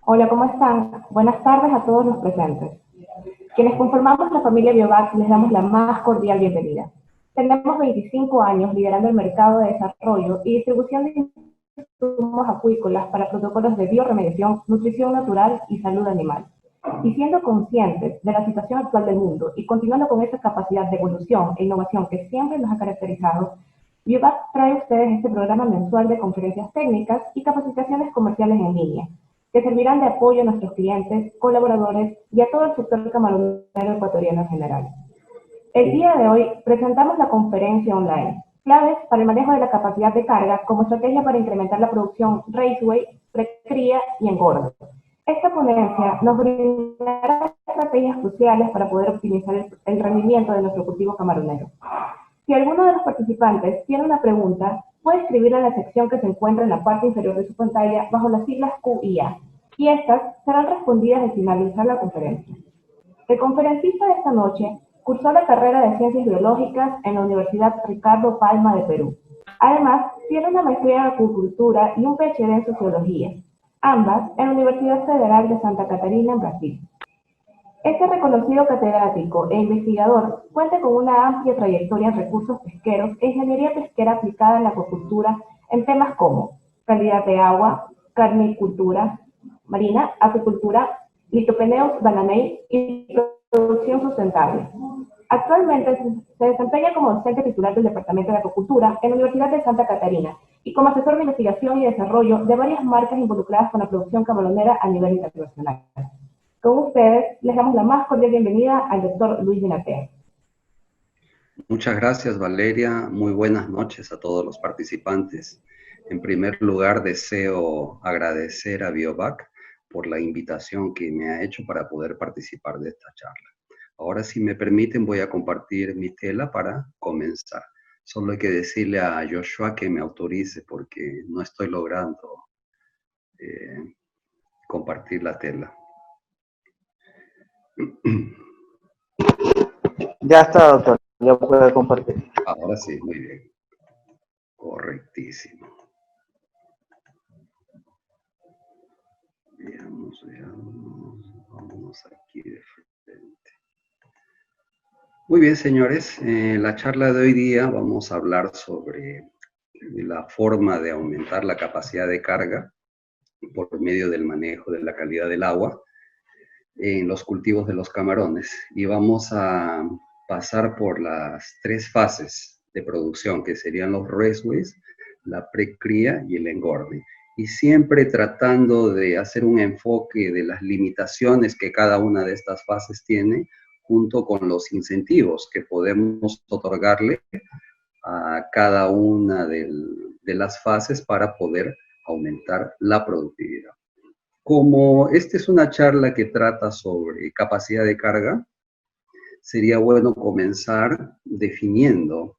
Hola, ¿cómo están? Buenas tardes a todos los presentes. Quienes conformamos la familia Biovac les damos la más cordial bienvenida. Tenemos 25 años liderando el mercado de desarrollo y distribución de insumos acuícolas para protocolos de bioremediación, nutrición natural y salud animal. Y siendo conscientes de la situación actual del mundo y continuando con esa capacidad de evolución e innovación que siempre nos ha caracterizado, Biovac trae a ustedes este programa mensual de conferencias técnicas y capacitaciones comerciales en línea, que servirán de apoyo a nuestros clientes, colaboradores y a todo el sector camaronero ecuatoriano en general. El día de hoy presentamos la conferencia online, claves para el manejo de la capacidad de carga como estrategia para incrementar la producción raceway, precría y engorde. Esta ponencia nos brindará estrategias cruciales para poder optimizar el rendimiento de nuestro cultivo camaronero. Si alguno de los participantes tiene una pregunta, puede escribirla en la sección que se encuentra en la parte inferior de su pantalla bajo las siglas Q y A, y estas serán respondidas al finalizar la conferencia. El conferencista de esta noche cursó la carrera de Ciencias Biológicas en la Universidad Ricardo Palma de Perú. Además, tiene una maestría en Acuicultura y un PhD en Sociología, ambas en la Universidad Federal de Santa Catarina, en Brasil. Este reconocido catedrático e investigador cuenta con una amplia trayectoria en recursos pesqueros e ingeniería pesquera aplicada en la acuicultura en temas como calidad de agua, carnicultura marina, acuicultura, litopeneus bananei y producción sustentable. Actualmente se desempeña como docente titular del Departamento de Acuicultura en la Universidad de Santa Catarina y como asesor de investigación y desarrollo de varias marcas involucradas con la producción camaronera a nivel internacional. Con ustedes, les damos la más cordial bienvenida al doctor Luis Benatea. Muchas gracias, Valeria. Muy buenas noches a todos los participantes. En primer lugar, deseo agradecer a Biovac por la invitación que me ha hecho para poder participar de esta charla. Ahora, si me permiten, voy a compartir mi tela para comenzar. Solo hay que decirle a Joshua que me autorice porque no estoy logrando compartir la tela. Ya está, doctor. Ya puede compartir. Ahora sí, muy bien. Correctísimo. Veamos, vamos aquí de frente. Muy bien, señores, en la charla de hoy día vamos a hablar sobre la forma de aumentar la capacidad de carga por medio del manejo de la calidad del agua en los cultivos de los camarones. Y vamos a pasar por las tres fases de producción, que serían los raceways, la precría y el engorde. Y siempre tratando de hacer un enfoque de las limitaciones que cada una de estas fases tiene, junto con los incentivos que podemos otorgarle a cada una de las fases para poder aumentar la productividad. Como esta es una charla que trata sobre capacidad de carga, sería bueno comenzar definiendo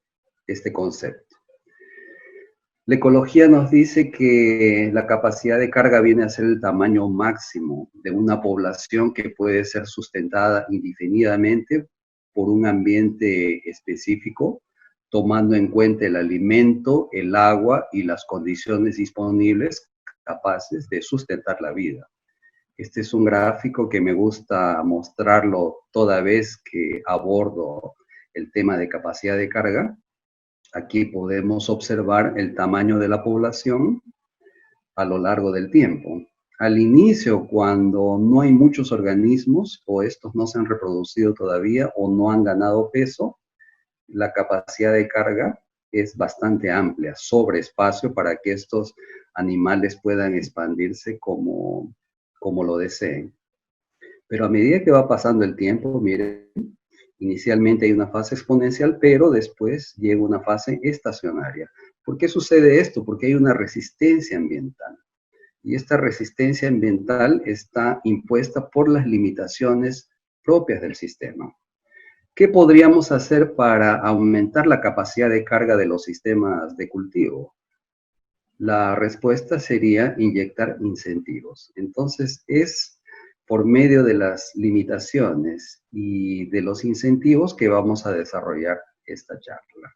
este concepto. La ecología nos dice que la capacidad de carga viene a ser el tamaño máximo de una población que puede ser sustentada indefinidamente por un ambiente específico, tomando en cuenta el alimento, el agua y las condiciones disponibles capaces de sustentar la vida. Este es un gráfico que me gusta mostrarlo toda vez que abordo el tema de capacidad de carga. Aquí podemos observar el tamaño de la población a lo largo del tiempo. Al inicio, cuando no hay muchos organismos o estos no se han reproducido todavía o no han ganado peso, la capacidad de carga es bastante amplia, sobre espacio para que estos animales puedan expandirse como lo deseen. Pero a medida que va pasando el tiempo, miren, inicialmente hay una fase exponencial, pero después llega una fase estacionaria. ¿Por qué sucede esto? Porque hay una resistencia ambiental. Y esta resistencia ambiental está impuesta por las limitaciones propias del sistema. ¿Qué podríamos hacer para aumentar la capacidad de carga de los sistemas de cultivo? La respuesta sería inyectar incentivos. Entonces, es por medio de las limitaciones y de los incentivos que vamos a desarrollar esta charla.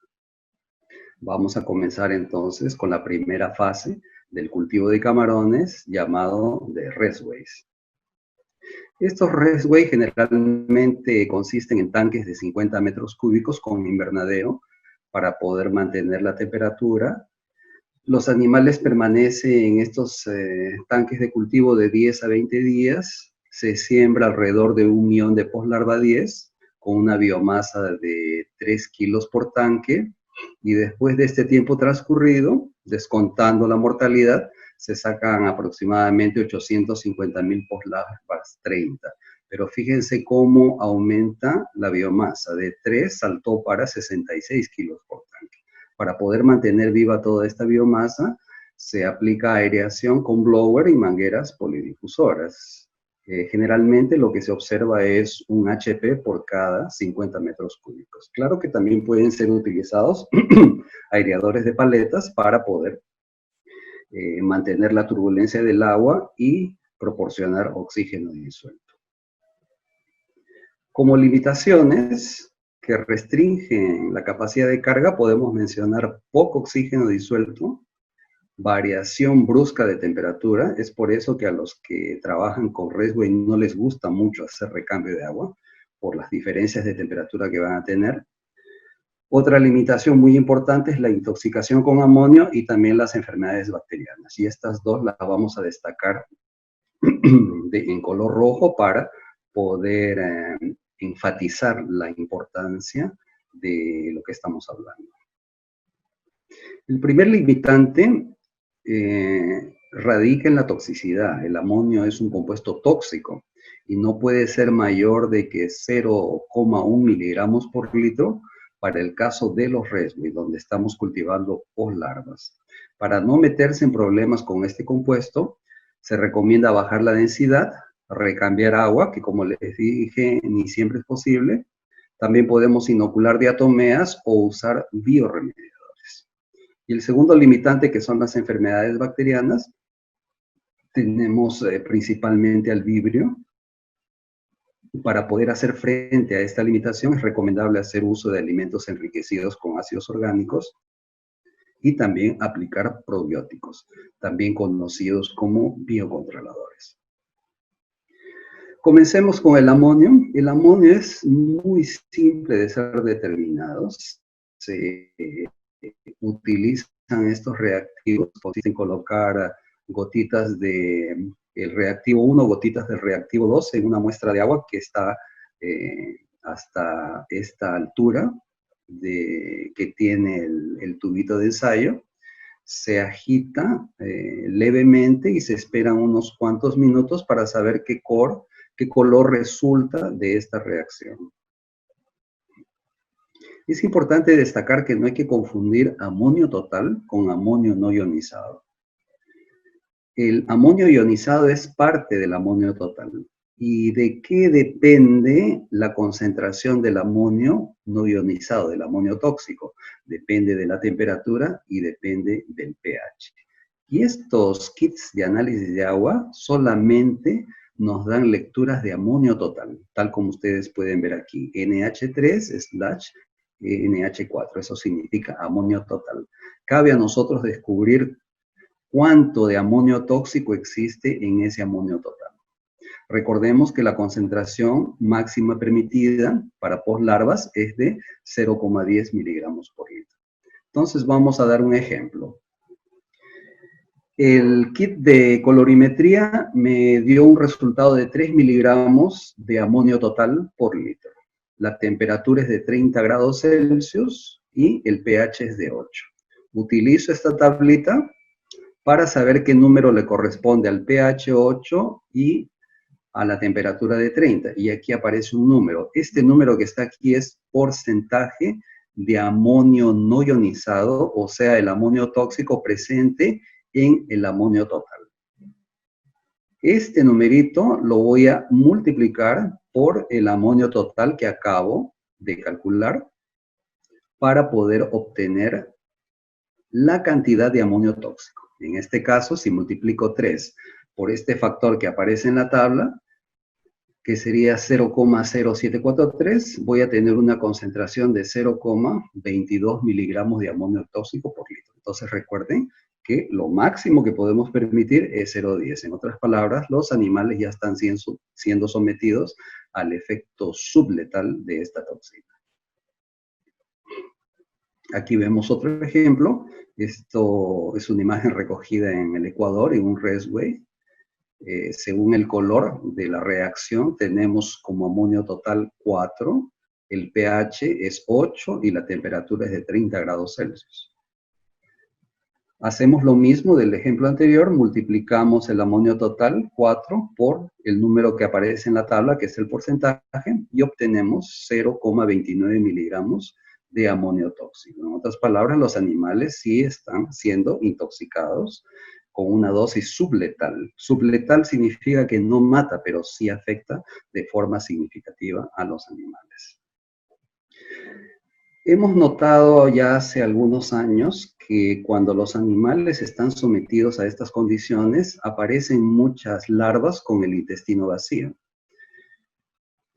Vamos a comenzar entonces con la primera fase del cultivo de camarones llamado de restways. Estos restways generalmente consisten en tanques de 50 metros cúbicos con invernadero para poder mantener la temperatura. Los animales permanecen en estos tanques de cultivo de 10 a 20 días. Se siembra alrededor de 1 millón de poslarva 10 con una biomasa de 3 kilos por tanque. Y después de este tiempo transcurrido, descontando la mortalidad, se sacan aproximadamente 850.000 poslarvas 30. Pero fíjense cómo aumenta la biomasa. De 3 saltó para 66 kilos por tanque. Para poder mantener viva toda esta biomasa, se aplica aireación con blower y mangueras polidifusoras. Generalmente lo que se observa es un HP por cada 50 metros cúbicos. Claro que también pueden ser utilizados aireadores de paletas para poder mantener la turbulencia del agua y proporcionar oxígeno disuelto. Como limitaciones que restringen la capacidad de carga, podemos mencionar poco oxígeno disuelto, variación brusca de temperatura. Es por eso que a los que trabajan con restway no les gusta mucho hacer recambio de agua, por las diferencias de temperatura que van a tener. Otra limitación muy importante es la intoxicación con amonio y también las enfermedades bacterianas. Y estas dos las vamos a destacar en color rojo para poder enfatizar la importancia de lo que estamos hablando. El primer limitante radica en la toxicidad. El amonio es un compuesto tóxico y no puede ser mayor de que 0,1 miligramos por litro para el caso de los restways, donde estamos cultivando poslarvas. Para no meterse en problemas con este compuesto, se recomienda bajar la densidad, recambiar agua, que como les dije, ni siempre es posible. También podemos inocular diatomeas o usar bioremediadores. Y el segundo limitante, que son las enfermedades bacterianas, tenemos principalmente al vibrio. Para poder hacer frente a esta limitación es recomendable hacer uso de alimentos enriquecidos con ácidos orgánicos y también aplicar probióticos, también conocidos como biocontroladores. Comencemos con el amonio. El amonio es muy simple de ser determinado. Se utilizan estos reactivos, consiste en colocar gotitas del reactivo 1, gotitas del reactivo 2 en una muestra de agua que está hasta esta altura que tiene el tubito de ensayo. Se agita levemente y se esperan unos cuantos minutos para saber qué color resulta de esta reacción. Es importante destacar que no hay que confundir amonio total con amonio no ionizado. El amonio ionizado es parte del amonio total. ¿Y de qué depende la concentración del amonio no ionizado, del amonio tóxico? Depende de la temperatura y depende del pH. Y estos kits de análisis de agua solamente nos dan lecturas de amonio total, tal como ustedes pueden ver aquí, NH3/NH4, eso significa amonio total. Cabe a nosotros descubrir cuánto de amonio tóxico existe en ese amonio total. Recordemos que la concentración máxima permitida para poslarvas es de 0,10 miligramos por litro. Entonces vamos a dar un ejemplo. El kit de colorimetría me dio un resultado de 3 miligramos de amonio total por litro. La temperatura es de 30 grados Celsius y el pH es de 8. Utilizo esta tablita para saber qué número le corresponde al pH 8 y a la temperatura de 30. Y aquí aparece un número. Este número que está aquí es porcentaje de amonio no ionizado, o sea, el amonio tóxico presente en el amonio total. Este numerito lo voy a multiplicar por el amonio total que acabo de calcular para poder obtener la cantidad de amonio tóxico. En este caso, si multiplico 3 por este factor que aparece en la tabla, que sería 0,0743, voy a tener una concentración de 0,22 miligramos de amonio tóxico por litro. Entonces recuerden que lo máximo que podemos permitir es 0,10. En otras palabras, los animales ya están siendo sometidos al efecto subletal de esta toxina. Aquí vemos otro ejemplo. Esto es una imagen recogida en el Ecuador, en un raceway. Según el color de la reacción, tenemos como amonio total 4, el pH es 8 y la temperatura es de 30 grados Celsius. Hacemos lo mismo del ejemplo anterior, multiplicamos el amonio total, 4, por el número que aparece en la tabla, que es el porcentaje, y obtenemos 0,29 miligramos de amonio tóxico. En otras palabras, los animales sí están siendo intoxicados con una dosis subletal. Subletal significa que no mata, pero sí afecta de forma significativa a los animales. Hemos notado ya hace algunos años que cuando los animales están sometidos a estas condiciones, aparecen muchas larvas con el intestino vacío.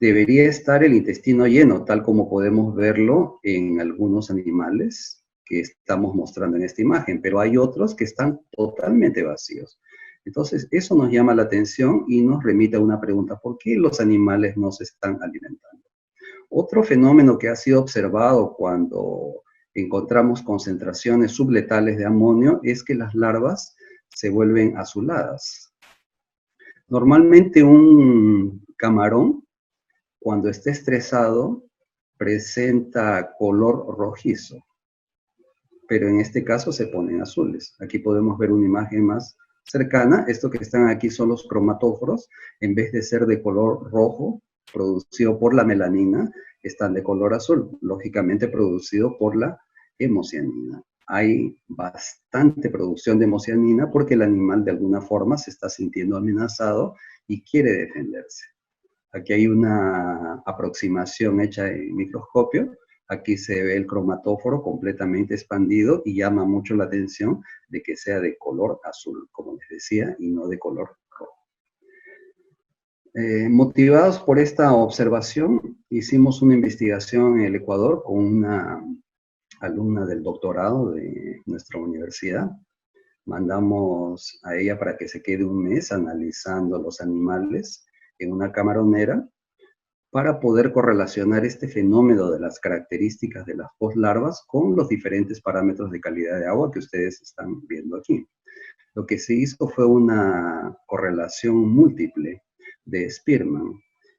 Debería estar el intestino lleno, tal como podemos verlo en algunos animales que estamos mostrando en esta imagen, pero hay otros que están totalmente vacíos. Entonces, eso nos llama la atención y nos remite a una pregunta: ¿por qué los animales no se están alimentando? Otro fenómeno que ha sido observado cuando encontramos concentraciones subletales de amonio es que las larvas se vuelven azuladas. Normalmente un camarón, cuando está estresado, presenta color rojizo, pero en este caso se ponen azules. Aquí podemos ver una imagen más cercana. Esto que están aquí son los cromatóforos. En vez de ser de color rojo, producido por la melanina, están de color azul, lógicamente producido por la hemocianina. Hay bastante producción de hemocianina porque el animal de alguna forma se está sintiendo amenazado y quiere defenderse. Aquí hay una aproximación hecha en microscopio. Aquí se ve el cromatóforo completamente expandido y llama mucho la atención de que sea de color azul, como les decía, y no de color rojo. Motivados por esta observación, hicimos una investigación en el Ecuador con una alumna del doctorado de nuestra universidad. Mandamos a ella para que se quede un mes analizando los animales en una camaronera para poder correlacionar este fenómeno de las características de las postlarvas con los diferentes parámetros de calidad de agua que ustedes están viendo aquí. Lo que se hizo fue una correlación múltiple de Spearman.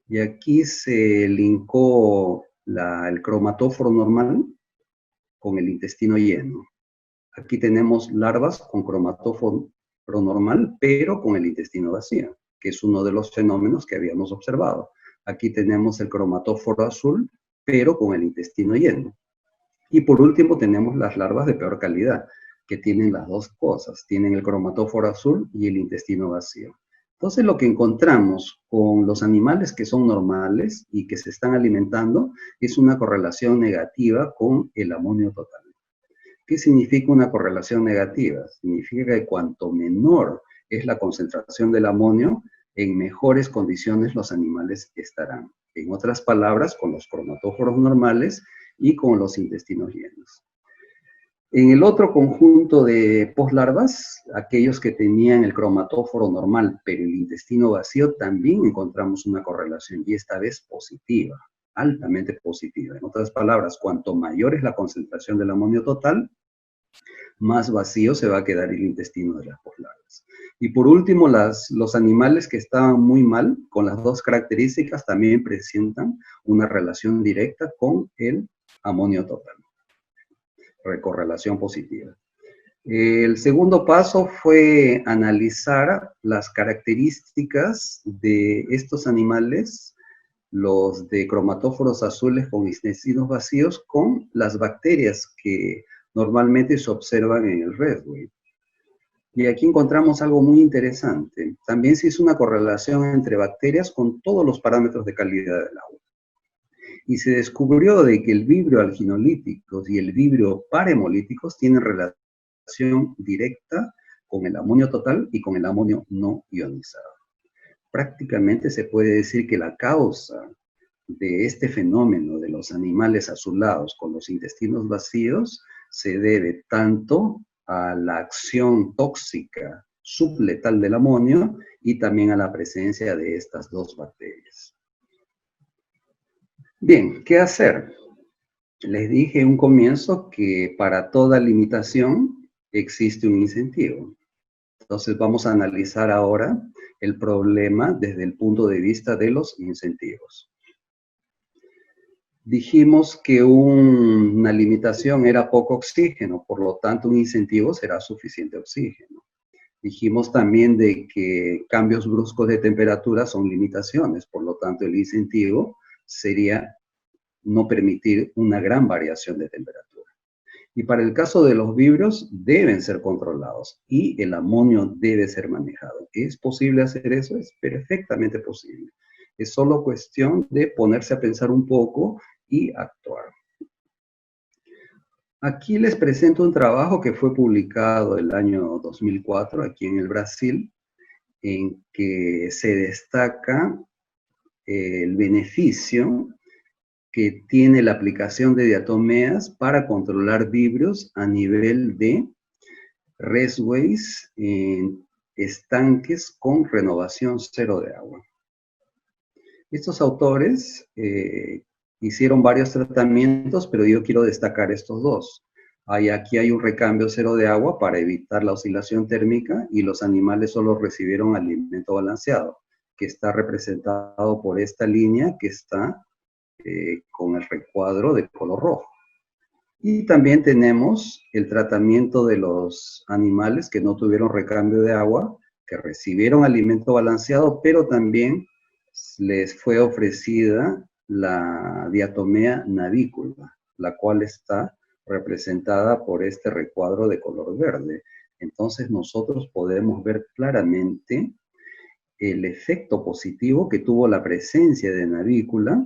Y aquí se linkó el cromatóforo normal con el intestino lleno. Aquí tenemos larvas con cromatóforo normal, pero con el intestino vacío, que es uno de los fenómenos que habíamos observado. Aquí tenemos el cromatóforo azul, pero con el intestino lleno. Y por último tenemos las larvas de peor calidad, que tienen las dos cosas. Tienen el cromatóforo azul y el intestino vacío. Entonces lo que encontramos con los animales que son normales y que se están alimentando es una correlación negativa con el amonio total. ¿Qué significa una correlación negativa? Significa que cuanto menor es la concentración del amonio, en mejores condiciones los animales estarán. En otras palabras, con los cromatóforos normales y con los intestinos llenos. En el otro conjunto de postlarvas, aquellos que tenían el cromatóforo normal pero el intestino vacío, también encontramos una correlación, y esta vez positiva, altamente positiva. En otras palabras, cuanto mayor es la concentración del amonio total, más vacío se va a quedar el intestino de las postlarvas. Y por último, los animales que estaban muy mal, con las dos características, también presentan una relación directa con el amonio total. Correlación positiva. El segundo paso fue analizar las características de estos animales, los de cromatóforos azules con intestinos vacíos, con las bacterias que normalmente se observan en el redwood. Y aquí encontramos algo muy interesante. También se hizo una correlación entre bacterias con todos los parámetros de calidad del agua. Y se descubrió de que el vibrio alginolíticos y el vibrio parhemolíticos tienen relación directa con el amonio total y con el amonio no ionizado. Prácticamente se puede decir que la causa de este fenómeno de los animales azulados con los intestinos vacíos se debe tanto a la acción tóxica subletal del amonio y también a la presencia de estas dos bacterias. Bien, ¿qué hacer? Les dije en un comienzo que para toda limitación existe un incentivo. Entonces vamos a analizar ahora el problema desde el punto de vista de los incentivos. Dijimos que una limitación era poco oxígeno, por lo tanto un incentivo será suficiente oxígeno. Dijimos también de que cambios bruscos de temperatura son limitaciones, por lo tanto el incentivo sería no permitir una gran variación de temperatura. Y para el caso de los vidrios, deben ser controlados y el amonio debe ser manejado. ¿Es posible hacer eso? Es perfectamente posible. Es solo cuestión de ponerse a pensar un poco y actuar. Aquí les presento un trabajo que fue publicado el año 2004 aquí en el Brasil, en que se destaca el beneficio que tiene la aplicación de diatomeas para controlar vidrios a nivel de reseways en estanques con renovación cero de agua. Estos autores hicieron varios tratamientos, pero yo quiero destacar estos dos. Aquí hay un recambio cero de agua para evitar la oscilación térmica y los animales solo recibieron alimento balanceado, que está representado por esta línea que está con el recuadro de color rojo. Y también tenemos el tratamiento de los animales que no tuvieron recambio de agua, que recibieron alimento balanceado, pero también les fue ofrecida la diatomea navícula, la cual está representada por este recuadro de color verde. Entonces nosotros podemos ver claramente el efecto positivo que tuvo la presencia de navícula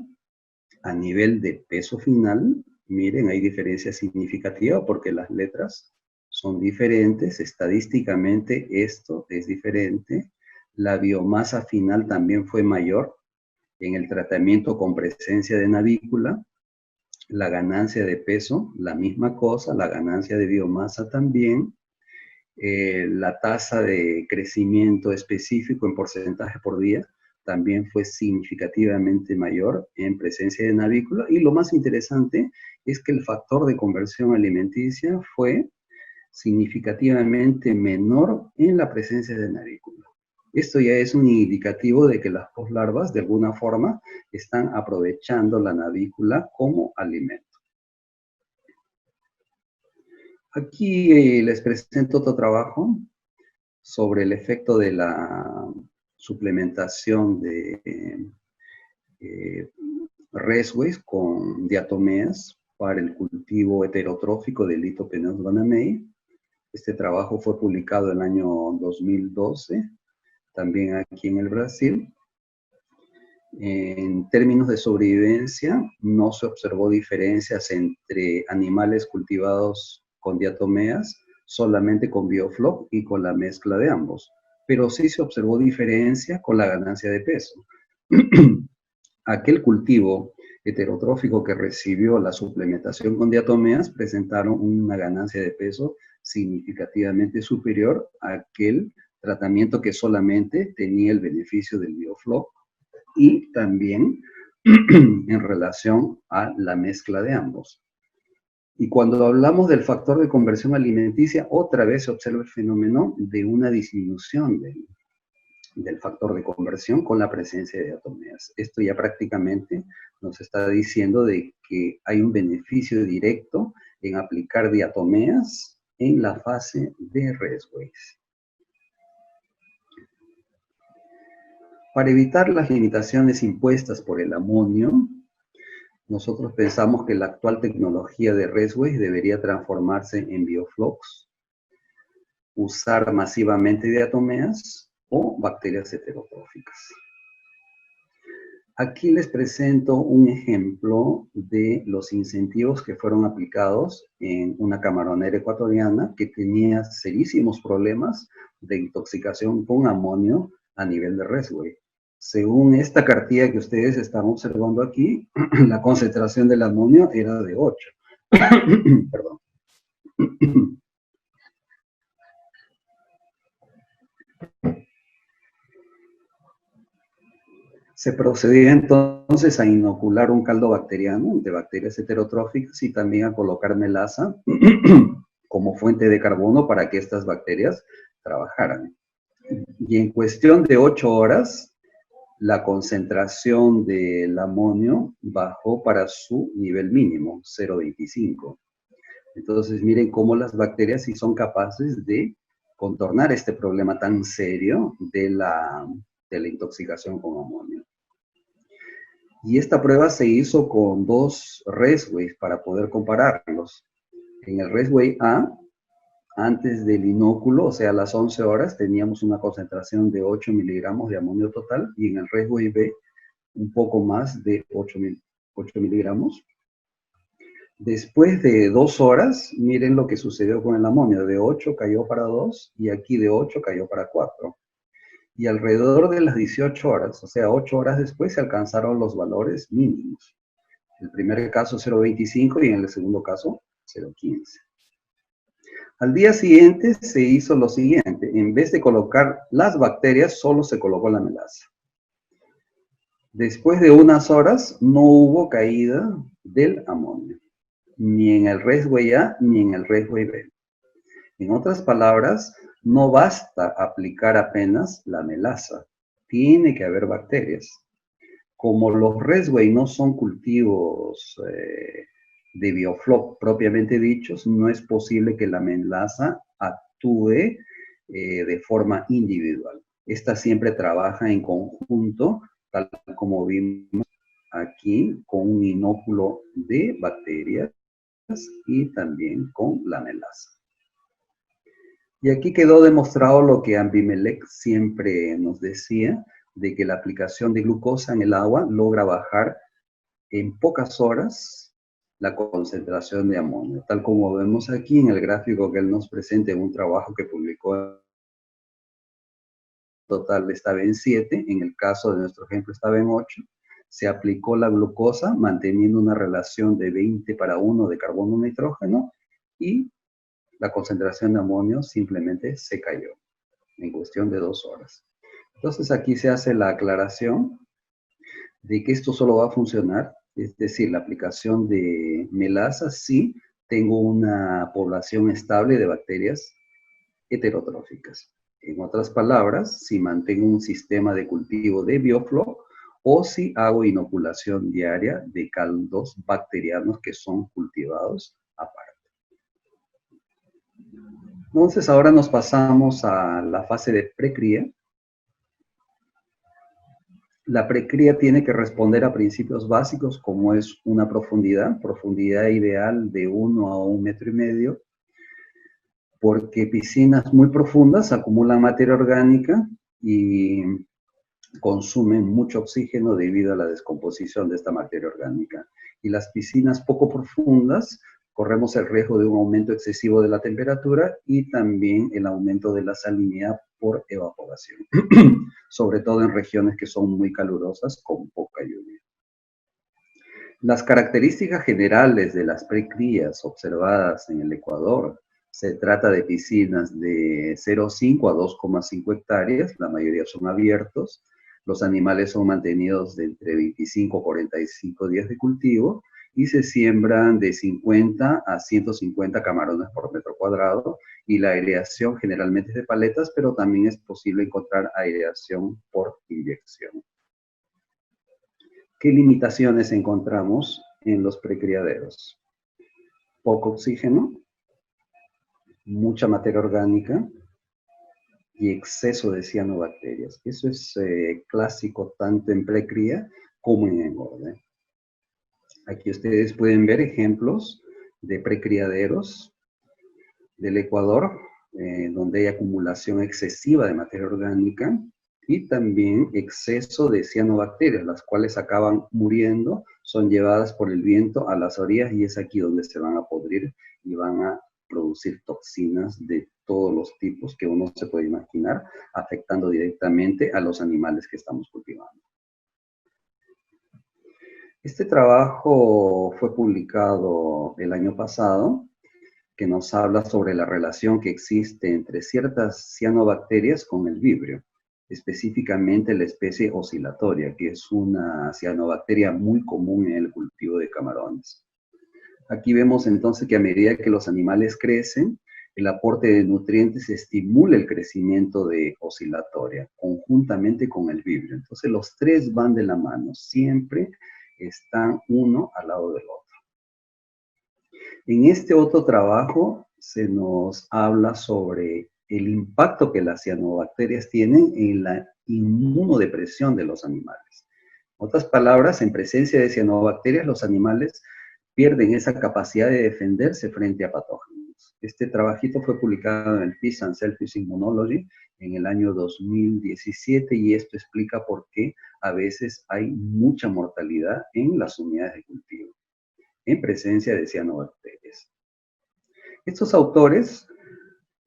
a nivel de peso final. Miren, hay diferencia significativa porque las letras son diferentes, estadísticamente esto es diferente. La biomasa final también fue mayor en el tratamiento con presencia de navícula. La ganancia de peso, la misma cosa, la ganancia de biomasa también. La tasa de crecimiento específico en porcentaje por día también fue significativamente mayor en presencia de navícula. Y lo más interesante es que el factor de conversión alimenticia fue significativamente menor en la presencia de navícula. Esto ya es un indicativo de que las poslarvas de alguna forma están aprovechando la navícula como alimento. Aquí les presento otro trabajo sobre el efecto de la suplementación de reseways con diatomeas para el cultivo heterotrófico de Lithopenes guanamei. Este trabajo fue publicado en el año 2012, también aquí en el Brasil. En términos de sobrevivencia, no se observó diferencias entre animales cultivados con diatomeas, solamente con biofloc y con la mezcla de ambos. Pero sí se observó diferencia con la ganancia de peso. Aquel cultivo heterotrófico que recibió la suplementación con diatomeas presentaron una ganancia de peso significativamente superior a aquel tratamiento que solamente tenía el beneficio del biofloc y también en relación a la mezcla de ambos. Y cuando hablamos del factor de conversión alimenticia, otra vez se observa el fenómeno de una disminución del factor de conversión con la presencia de diatomeas. Esto ya prácticamente nos está diciendo de que hay un beneficio directo en aplicar diatomeas en la fase de reseways. Para evitar las limitaciones impuestas por el amonio, nosotros pensamos que la actual tecnología de reseways debería transformarse en bioflocs, usar masivamente diatomeas o bacterias heterotróficas. Aquí les presento un ejemplo de los incentivos que fueron aplicados en una camaronera ecuatoriana que tenía serísimos problemas de intoxicación con amonio a nivel de resway. Según esta cartilla que ustedes están observando aquí, la concentración del amonio era de 8. Perdón. Se procedía entonces a inocular un caldo bacteriano de bacterias heterotróficas y también a colocar melaza como fuente de carbono para que estas bacterias trabajaran. Y en cuestión de 8 horas, la concentración del amonio bajó para su nivel mínimo, 0,25. Entonces, miren cómo las bacterias sí son capaces de contornar este problema tan serio de la intoxicación con amonio. Y esta prueba se hizo con 2 Resways para poder compararlos. En el Resway A, antes del inóculo, o sea, a las 11 horas, teníamos una concentración de 8 miligramos de amonio total, y en el Resway B, un poco más de 8 miligramos. Después de 2 horas, miren lo que sucedió con el amonio. De 8 cayó para 2, y aquí de 8 cayó para 4. Y alrededor de las 18 horas, o sea, 8 horas después, se alcanzaron los valores mínimos. En el primer caso 0,25 y en el segundo caso 0,15. Al día siguiente se hizo lo siguiente. En vez de colocar las bacterias, solo se colocó la melaza. Después de unas horas, no hubo caída del amonio, ni en el Resway A ni en el Resway B. En otras palabras, no basta aplicar apenas la melaza, tiene que haber bacterias. Como los Resway no son cultivos de biofloc propiamente dichos, no es posible que la melaza actúe de forma individual. Esta siempre trabaja en conjunto, tal como vimos aquí, con un inóculo de bacterias y también con la melaza. Y aquí quedó demostrado lo que Abimelech siempre nos decía, de que la aplicación de glucosa en el agua logra bajar en pocas horas la concentración de amonio, tal como vemos aquí en el gráfico que él nos presenta en un trabajo que publicó. Total estaba en 7, en el caso de nuestro ejemplo estaba en 8. Se aplicó la glucosa manteniendo una relación de 20:1 de carbono-nitrógeno y la concentración de amonio simplemente se cayó en cuestión de 2 horas. Entonces aquí se hace la aclaración de que esto solo va a funcionar, es decir, la aplicación de melaza si tengo una población estable de bacterias heterotróficas. En otras palabras, si mantengo un sistema de cultivo de biofloc o si hago inoculación diaria de caldos bacterianos que son cultivados aparte. Entonces ahora nos pasamos a la fase de precría. La precría tiene que responder a principios básicos como es una profundidad ideal de 1 a 1,5 metros, porque piscinas muy profundas acumulan materia orgánica y consumen mucho oxígeno debido a la descomposición de esta materia orgánica. Y las piscinas poco profundas corremos el riesgo de un aumento excesivo de la temperatura y también el aumento de la salinidad por evaporación, sobre todo en regiones que son muy calurosas con poca lluvia. Las características generales de las precrías observadas en el Ecuador: se trata de piscinas de 0,5 a 2,5 hectáreas, la mayoría son abiertos, los animales son mantenidos de entre 25 a 45 días de cultivo y se siembran de 50 a 150 camarones por metro cuadrado, y la aireación generalmente es de paletas, pero también es posible encontrar aireación por inyección. ¿Qué limitaciones encontramos en los precriaderos? Poco oxígeno, mucha materia orgánica y exceso de cianobacterias. Eso es clásico tanto en precría como en engorde. Aquí ustedes pueden ver ejemplos de precriaderos del Ecuador, donde hay acumulación excesiva de materia orgánica y también exceso de cianobacterias, las cuales acaban muriendo, son llevadas por el viento a las orillas y es aquí donde se van a podrir y van a producir toxinas de todos los tipos que uno se puede imaginar, afectando directamente a los animales que estamos cultivando. Este trabajo fue publicado el año pasado, que nos habla sobre la relación que existe entre ciertas cianobacterias con el vibrio. específicamente la especie oscilatoria, que es una cianobacteria muy común en el cultivo de camarones. Aquí vemos entonces que a medida que los animales crecen, el aporte de nutrientes estimula el crecimiento de oscilatoria, conjuntamente con el vibrio. Entonces los tres van de la mano, siempre están uno al lado del otro. En este otro trabajo se nos habla sobre el impacto que las cianobacterias tienen en la inmunodepresión de los animales. En otras palabras, en presencia de cianobacterias, los animales pierden esa capacidad de defenderse frente a patógenos. Este trabajito fue publicado en el Peace and Selfish Immunology en el año 2017 y esto explica por qué a veces hay mucha mortalidad en las unidades de cultivo en presencia de cianobacterias. Estos autores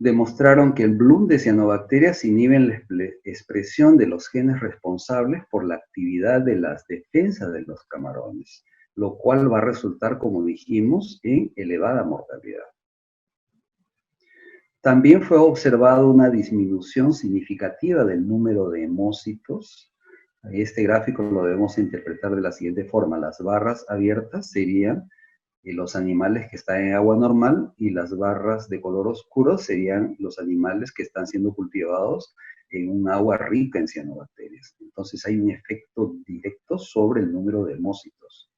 demostraron que el bloom de cianobacterias inhiben la expresión de los genes responsables por la actividad de las defensas de los camarones, lo cual va a resultar, como dijimos, en elevada mortalidad. También fue observada una disminución significativa del número de hemocitos. Este gráfico lo debemos interpretar de la siguiente forma. Las barras abiertas serían los animales que están en agua normal y las barras de color oscuro serían los animales que están siendo cultivados en un agua rica en cianobacterias. Entonces hay un efecto directo sobre el número de hemocitos.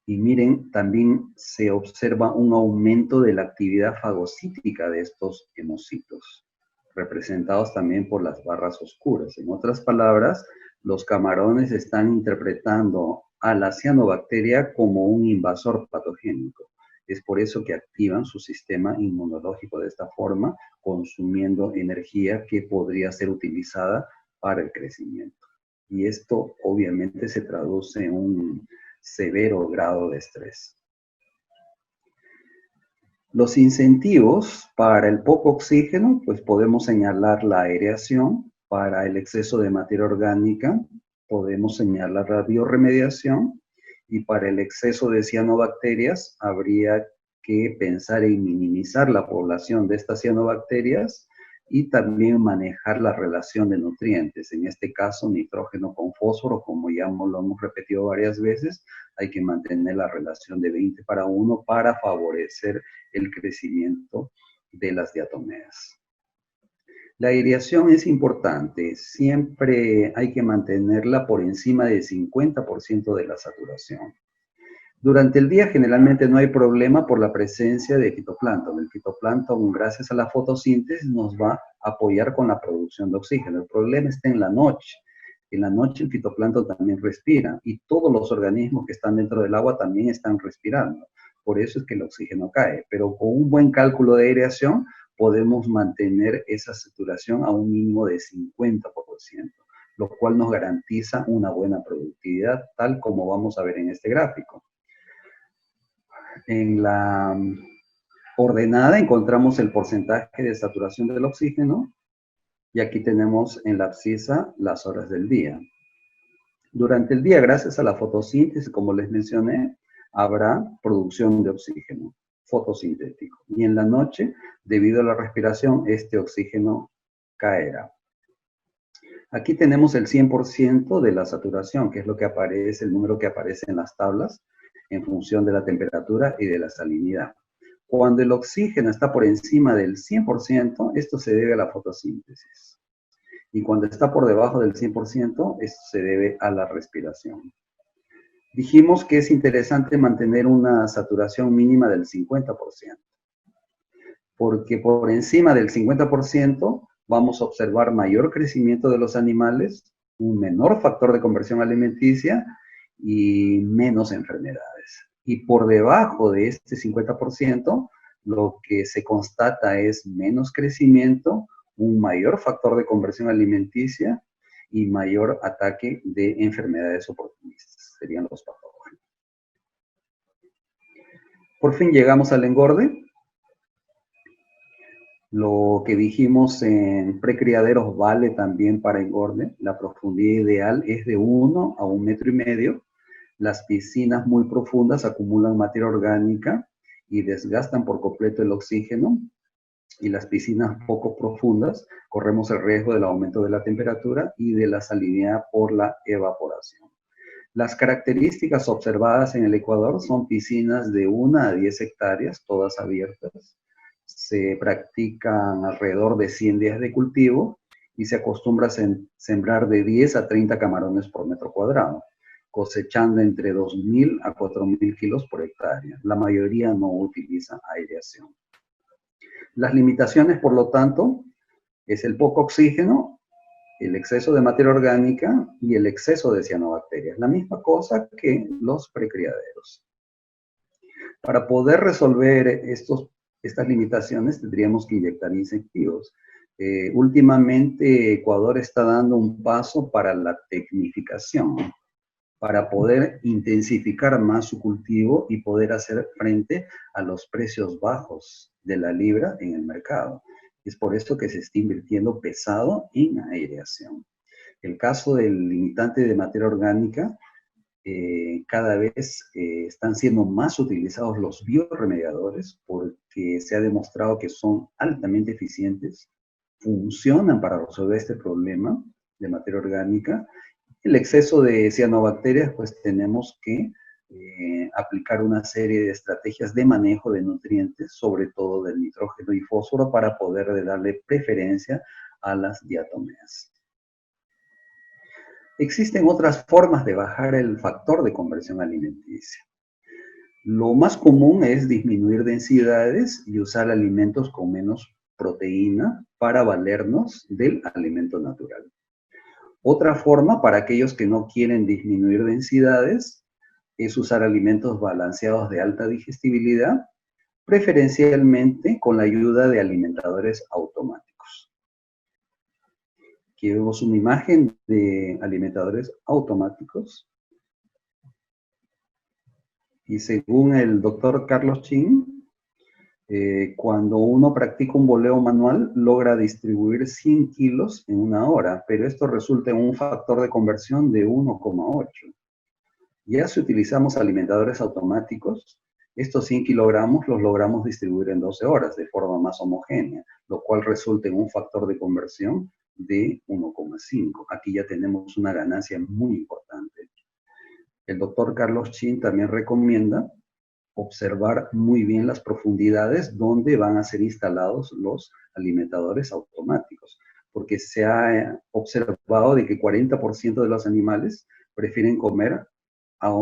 Y miren, también se observa un aumento de la actividad fagocítica de estos hemocitos, representados también por las barras oscuras. En otras palabras, los camarones están interpretando a la cianobacteria como un invasor patogénico. Es por eso que activan su sistema inmunológico de esta forma, consumiendo energía que podría ser utilizada para el crecimiento. Y esto obviamente se traduce en un severo grado de estrés. Los incentivos para el poco oxígeno, pues podemos señalar la aireación. Para el exceso de materia orgánica, podemos señalar la biorremediación. Y para el exceso de cianobacterias, habría que pensar en minimizar la población de estas cianobacterias y también manejar la relación de nutrientes. En este caso, nitrógeno con fósforo, como ya lo hemos repetido varias veces, hay que mantener la relación de 20:1 para favorecer el crecimiento de las diatomeas. La aireación es importante, siempre hay que mantenerla por encima del 50% de la saturación. Durante el día generalmente no hay problema por la presencia de fitoplancton. El fitoplancton, gracias a la fotosíntesis, nos va a apoyar con la producción de oxígeno. El problema está en la noche. En la noche el fitoplancton también respira y todos los organismos que están dentro del agua también están respirando. Por eso es que el oxígeno cae. Pero con un buen cálculo de aireación podemos mantener esa saturación a un mínimo de 50%, lo cual nos garantiza una buena productividad, tal como vamos a ver en este gráfico. En la ordenada encontramos el porcentaje de saturación del oxígeno y aquí tenemos en la abscisa las horas del día. Durante el día, gracias a la fotosíntesis, como les mencioné, habrá producción de oxígeno fotosintético. Y en la noche, debido a la respiración, este oxígeno caerá. Aquí tenemos el 100% de la saturación, que es lo que aparece, el número que aparece en las tablas, en función de la temperatura y de la salinidad. Cuando el oxígeno está por encima del 100%, esto se debe a la fotosíntesis. Y cuando está por debajo del 100%, esto se debe a la respiración. Dijimos que es interesante mantener una saturación mínima del 50%, porque por encima del 50% vamos a observar mayor crecimiento de los animales, un menor factor de conversión alimenticia y menos enfermedades. Y por debajo de este 50%, lo que se constata es menos crecimiento, un mayor factor de conversión alimenticia y mayor ataque de enfermedades oportunistas, serían los patógenos. Por fin llegamos al engorde. Lo que dijimos en precriaderos vale también para engorde. La profundidad ideal es de 1 a 1,5 metros. Las piscinas muy profundas acumulan materia orgánica y desgastan por completo el oxígeno. y las piscinas poco profundas, corremos el riesgo del aumento de la temperatura y de la salinidad por la evaporación. Las características observadas en el Ecuador son piscinas de 1 a 10 hectáreas, todas abiertas. Se practican alrededor de 100 días de cultivo y se acostumbra a sembrar de 10 a 30 camarones por metro cuadrado, cosechando entre 2.000 a 4.000 kilos por hectárea. La mayoría no utiliza aireación. Las limitaciones, por lo tanto, es el poco oxígeno, el exceso de materia orgánica y el exceso de cianobacterias. La misma cosa que los precriaderos. Para poder resolver estas limitaciones tendríamos que inyectar insecticos. Últimamente Ecuador está dando un paso para la tecnificación, para poder intensificar más su cultivo y poder hacer frente a los precios bajos de la libra en el mercado. Es por esto que se está invirtiendo pesado en aireación. El caso del limitante de materia orgánica, cada vez están siendo más utilizados los biorremediadores porque se ha demostrado que son altamente eficientes, funcionan para resolver este problema de materia orgánica. El exceso de cianobacterias, pues tenemos que aplicar una serie de estrategias de manejo de nutrientes, sobre todo del nitrógeno y fósforo, para poder darle preferencia a las diatomeas. Existen otras formas de bajar el factor de conversión alimenticia. Lo más común es disminuir densidades y usar alimentos con menos proteína para valernos del alimento natural. Otra forma, para aquellos que no quieren disminuir densidades, es usar alimentos balanceados de alta digestibilidad, preferencialmente con la ayuda de alimentadores automáticos. Aquí vemos una imagen de alimentadores automáticos. Y según el doctor Carlos Chin, cuando uno practica un boleo manual, logra distribuir 100 kilos en 1 hora, pero esto resulta en un factor de conversión de 1,8. Ya si utilizamos alimentadores automáticos, estos 100 kilogramos los logramos distribuir en 12 horas de forma más homogénea, lo cual resulta en un factor de conversión de 1,5. Aquí ya tenemos una ganancia muy importante. El doctor Carlos Chin también recomienda observar muy bien las profundidades donde van a ser instalados los alimentadores automáticos, porque se ha observado de que 40% de los animales prefieren comer a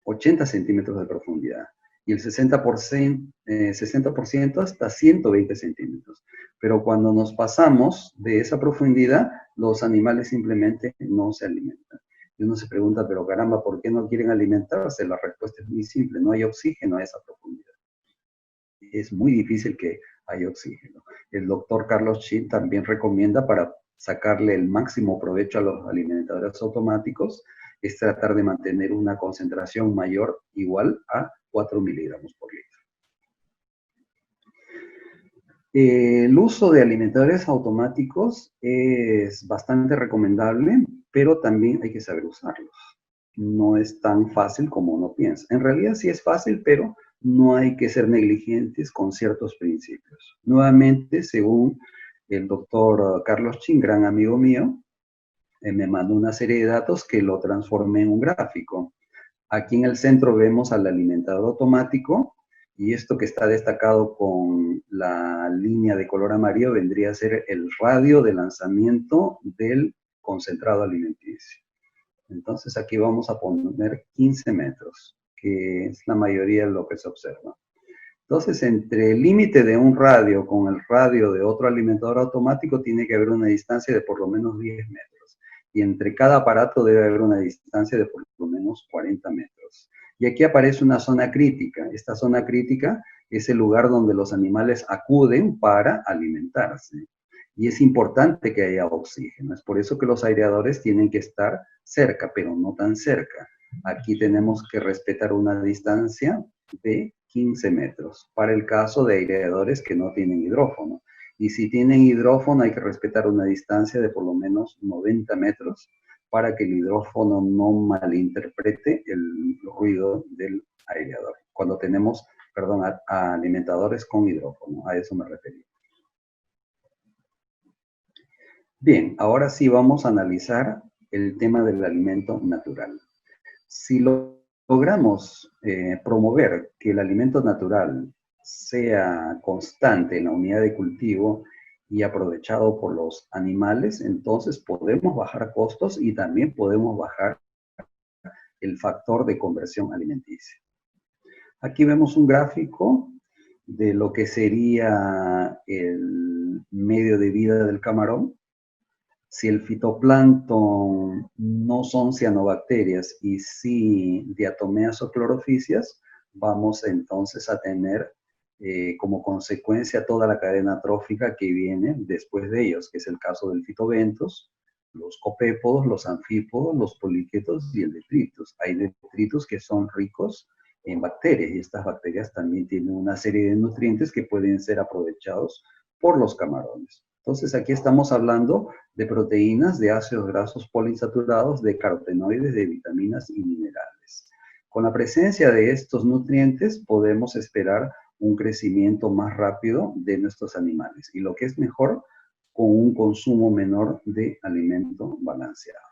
80 centímetros de profundidad y el 60% hasta 120 centímetros. Pero cuando nos pasamos de esa profundidad, los animales simplemente no se alimentan. Y uno se pregunta, pero caramba, ¿por qué no quieren alimentarse? La respuesta es muy simple, no hay oxígeno a esa profundidad. Es muy difícil que haya oxígeno. El doctor Carlos Chin también recomienda, para sacarle el máximo provecho a los alimentadores automáticos, es tratar de mantener una concentración mayor igual a 4 miligramos por litro. El uso de alimentadores automáticos es bastante recomendable, pero también hay que saber usarlos. No es tan fácil como uno piensa. En realidad sí es fácil, pero no hay que ser negligentes con ciertos principios. Nuevamente, según el doctor Carlos Chin, gran amigo mío, me mandó una serie de datos que lo transformé en un gráfico. Aquí en el centro vemos al alimentador automático, y esto que está destacado con la línea de color amarillo vendría a ser el radio de lanzamiento del concentrado alimenticio. Entonces aquí vamos a poner 15 metros, que es la mayoría de lo que se observa. Entonces, entre el límite de un radio con el radio de otro alimentador automático tiene que haber una distancia de por lo menos 10 metros. Y entre cada aparato debe haber una distancia de por lo menos 40 metros. Y aquí aparece una zona crítica. Esta zona crítica es el lugar donde los animales acuden para alimentarse. Y es importante que haya oxígeno. Es por eso que los aireadores tienen que estar cerca, pero no tan cerca. Aquí tenemos que respetar una distancia de 15 metros, para el caso de aireadores que no tienen hidrófono. Y si tienen hidrófono hay que respetar una distancia de por lo menos 90 metros para que el hidrófono no malinterprete el ruido del aireador. Cuando tenemos, perdón, a alimentadores con hidrófono, a eso me refería. Bien, ahora sí vamos a analizar el tema del alimento natural. Si logramos promover que el alimento natural sea constante en la unidad de cultivo y aprovechado por los animales, entonces podemos bajar costos y también podemos bajar el factor de conversión alimenticia. Aquí vemos un gráfico de lo que sería el medio de vida del camarón. Si el fitoplancton no son cianobacterias y sí diatomeas o clorofisias, vamos entonces a tener como consecuencia toda la cadena trófica que viene después de ellos, que es el caso del fitobentos, los copépodos, los anfípodos, los poliquetos y el detritus. Hay detritus que son ricos en bacterias y estas bacterias también tienen una serie de nutrientes que pueden ser aprovechados por los camarones. Entonces aquí estamos hablando de proteínas, de ácidos grasos poliinsaturados, de carotenoides, de vitaminas y minerales. Con la presencia de estos nutrientes podemos esperar un crecimiento más rápido de nuestros animales y lo que es mejor, con un consumo menor de alimento balanceado.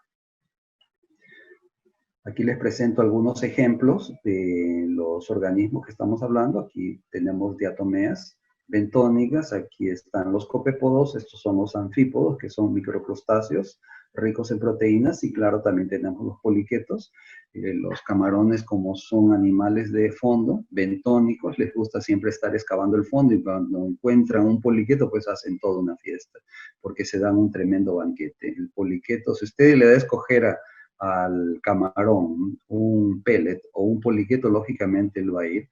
Aquí les presento algunos ejemplos de los organismos que estamos hablando. Aquí tenemos diatomeas bentónicas, aquí están los copépodos, estos son los anfípodos, que son microcrustáceos ricos en proteínas, y claro, también tenemos los poliquetos, los camarones, como son animales de fondo, bentónicos, les gusta siempre estar excavando el fondo, y cuando encuentran un poliqueto, pues hacen toda una fiesta, porque se dan un tremendo banquete. El poliqueto, si usted le da a escoger al camarón un pellet o un poliqueto, lógicamente él va a ir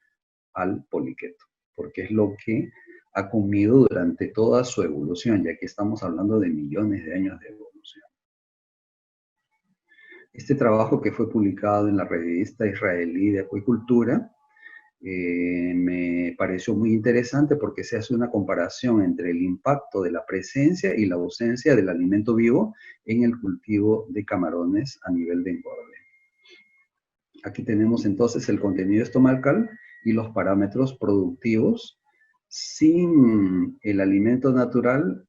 al poliqueto, porque es lo que ha comido durante toda su evolución, ya que estamos hablando de millones de años de evolución. Este trabajo, que fue publicado en la revista israelí de acuicultura, me pareció muy interesante porque se hace una comparación entre el impacto de la presencia y la ausencia del alimento vivo en el cultivo de camarones a nivel de engorde. Aquí tenemos entonces el contenido estomacal y los parámetros productivos sin el alimento natural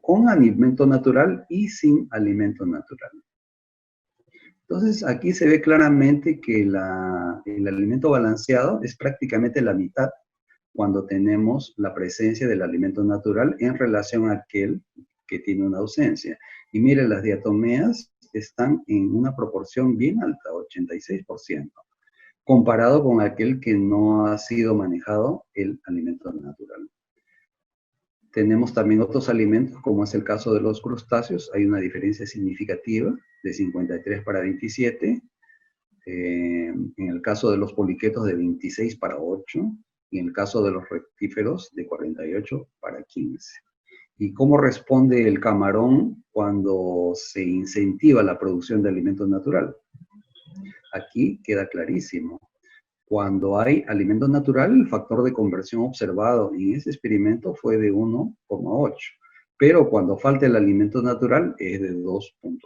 con alimento natural y sin alimento natural. Entonces, aquí se ve claramente que el alimento balanceado es prácticamente la mitad cuando tenemos la presencia del alimento natural en relación a aquel que tiene una ausencia. Y miren, las diatomeas están en una proporción bien alta, 86%, comparado con aquel que no ha sido manejado el alimento natural. Tenemos también otros alimentos, como es el caso de los crustáceos. Hay una diferencia significativa de 53 para 27. En el caso de los poliquetos, de 26 para 8. Y en el caso de los rectíferos, de 48 para 15. ¿Y cómo responde el camarón cuando se incentiva la producción de alimento natural? Aquí queda clarísimo. Cuando hay alimento natural, el factor de conversión observado en ese experimento fue de 1,8. Pero cuando falta el alimento natural es de 2,2.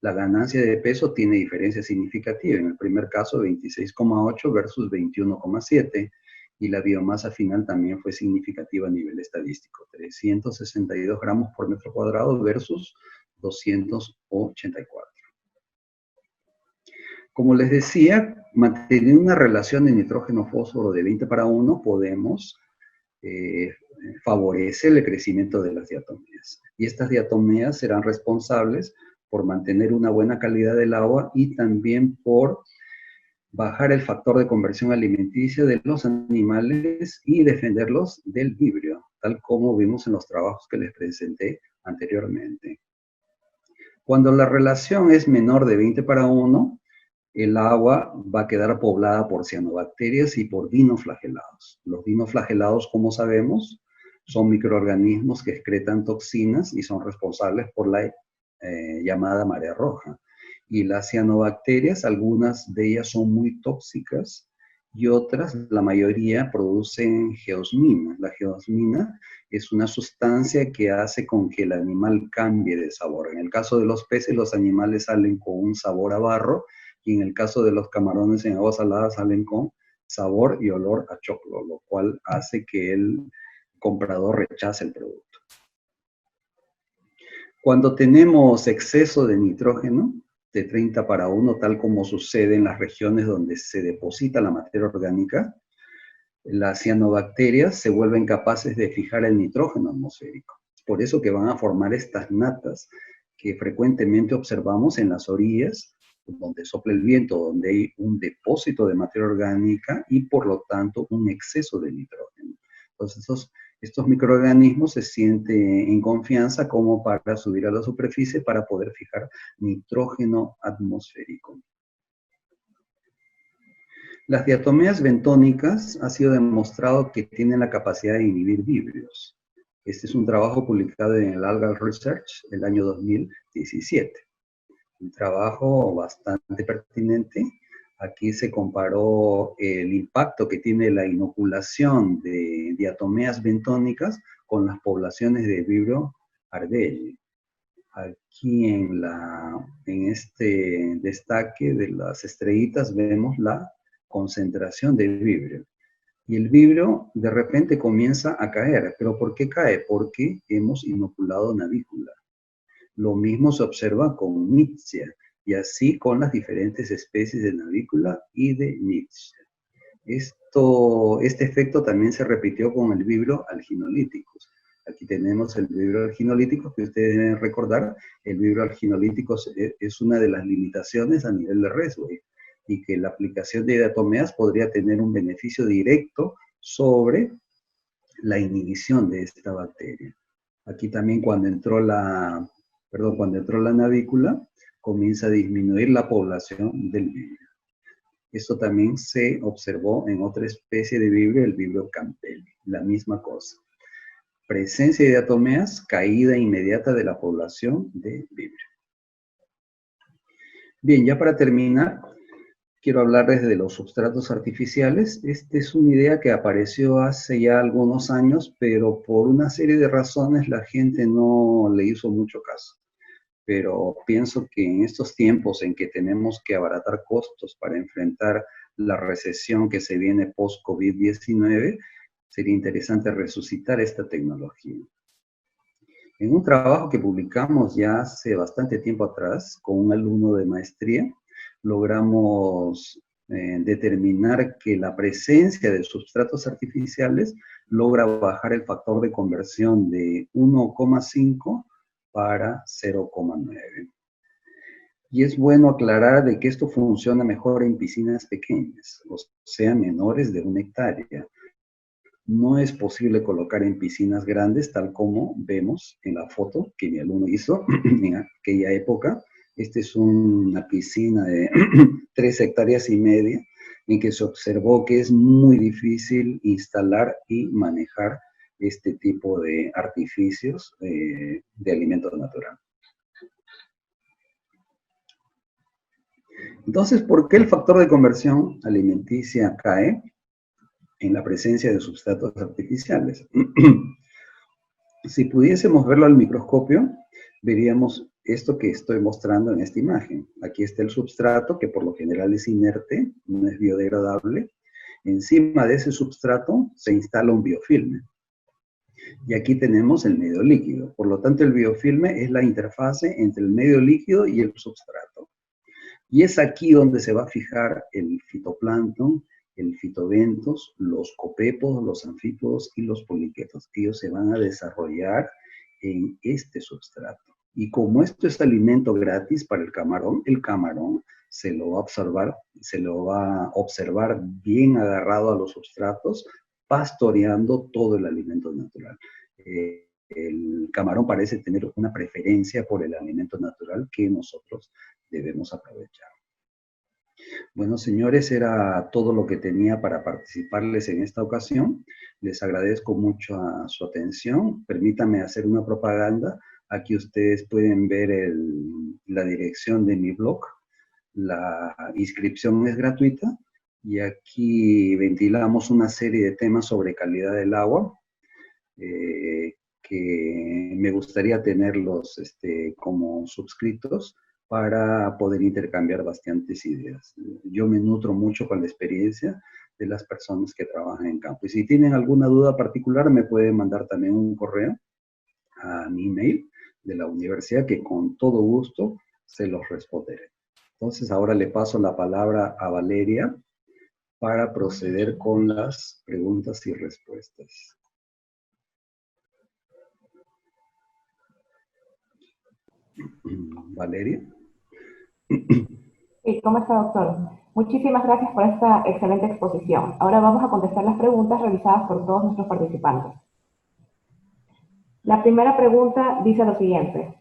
La ganancia de peso tiene diferencia significativa. En el primer caso, 26,8 versus 21,7. Y la biomasa final también fue significativa a nivel estadístico. 362 gramos por metro cuadrado versus 284. Como les decía, manteniendo una relación de nitrógeno-fósforo de 20 para 1, podemos favorecer el crecimiento de las diatomeas. Y estas diatomeas serán responsables por mantener una buena calidad del agua y también por bajar el factor de conversión alimenticia de los animales y defenderlos del vibrio, tal como vimos en los trabajos que les presenté anteriormente. Cuando la relación es menor de 20 para 1, el agua va a quedar poblada por cianobacterias y por dinoflagelados. Los dinoflagelados, como sabemos, son microorganismos que excretan toxinas y son responsables por la llamada marea roja. Y las cianobacterias, algunas de ellas son muy tóxicas y otras, la mayoría, producen geosmina. La geosmina es una sustancia que hace con que el animal cambie de sabor. En el caso de los peces, los animales salen con un sabor a barro, y en el caso de los camarones en agua salada salen con sabor y olor a choclo, lo cual hace que el comprador rechace el producto. Cuando tenemos exceso de nitrógeno, de 30:1, tal como sucede en las regiones donde se deposita la materia orgánica, las cianobacterias se vuelven capaces de fijar el nitrógeno atmosférico. Por eso que van a formar estas natas que frecuentemente observamos en las orillas, donde sopla el viento, donde hay un depósito de materia orgánica y por lo tanto un exceso de nitrógeno. Entonces estos microorganismos se sienten en confianza como para subir a la superficie para poder fijar nitrógeno atmosférico. Las diatomeas bentónicas ha sido demostrado que tienen la capacidad de inhibir víbrios. Este es un trabajo publicado en el Algal Research el año 2017. Un trabajo bastante pertinente. Aquí se comparó el impacto que tiene la inoculación de diatomeas bentónicas con las poblaciones de vibrio ardei. Aquí en este destaque de las estrellitas vemos la concentración de vibrio. Y el vibrio de repente comienza a caer. ¿Pero por qué cae? Porque hemos inoculado navícula. Lo mismo se observa con Nitschia, y así con las diferentes especies de navícula y de Nitschia. Este efecto también se repitió con el vibrio alginolíticos. Aquí tenemos el vibrio alginolítico, que ustedes deben recordar. El vibrio alginolítico es una de las limitaciones a nivel de Resway, y que la aplicación de diatomeas podría tener un beneficio directo sobre la inhibición de esta bacteria. Aquí también cuando entró la navícula, comienza a disminuir la población del vibrio. Esto también se observó en otra especie de vibrio, el vibrio campelli, la misma cosa. Presencia de diatomeas, caída inmediata de la población de vibrio. Bien, ya para terminar, quiero hablarles de los substratos artificiales. Esta es una idea que apareció hace ya algunos años, pero por una serie de razones la gente no le hizo mucho caso. Pero pienso que en estos tiempos en que tenemos que abaratar costos para enfrentar la recesión que se viene post-COVID-19, sería interesante resucitar esta tecnología. En un trabajo que publicamos ya hace bastante tiempo atrás con un alumno de maestría, logramos determinar que la presencia de sustratos artificiales logra bajar el factor de conversión de 1,5 para 0,9. Y es bueno aclarar de que esto funciona mejor en piscinas pequeñas, o sea, menores de 1 hectárea. No es posible colocar en piscinas grandes, tal como vemos en la foto que mi alumno hizo en aquella época. Esta es una piscina de 3,5 hectáreas, en que se observó que es muy difícil instalar y manejar este tipo de artificios de alimento natural. Entonces, ¿por qué el factor de conversión alimenticia cae en la presencia de sustratos artificiales? Si pudiésemos verlo al microscopio, veríamos esto que estoy mostrando en esta imagen. Aquí está el substrato, que por lo general es inerte, no es biodegradable. Encima de ese substrato se instala un biofilme. Y aquí tenemos el medio líquido. Por lo tanto, el biofilme es la interfase entre el medio líquido y el substrato. Y es aquí donde se va a fijar el fitoplancton, el fitobentos, los copepos, los anfípodos y los poliquetos. Ellos se van a desarrollar en este substrato. Y como esto es alimento gratis para el camarón se lo va a observar bien agarrado a los substratos, pastoreando todo el alimento natural. El camarón parece tener una preferencia por el alimento natural que nosotros debemos aprovechar. Bueno, señores, era todo lo que tenía para participarles en esta ocasión. Les agradezco mucho su atención. Permítanme hacer una propaganda. Aquí ustedes pueden ver la dirección de mi blog. La inscripción es gratuita y aquí ventilamos una serie de temas sobre calidad del agua que me gustaría tenerlos como suscritos para poder intercambiar bastantes ideas. Yo me nutro mucho con la experiencia de las personas que trabajan en campo. Y si tienen alguna duda particular, me pueden mandar también un correo a mi email, de la universidad que con todo gusto se los responderé. Entonces ahora le paso la palabra a Valeria para proceder con las preguntas y respuestas. Valeria. Sí, ¿cómo está, doctor? Muchísimas gracias por esta excelente exposición. Ahora vamos a contestar las preguntas realizadas por todos nuestros participantes. La primera pregunta dice lo siguiente.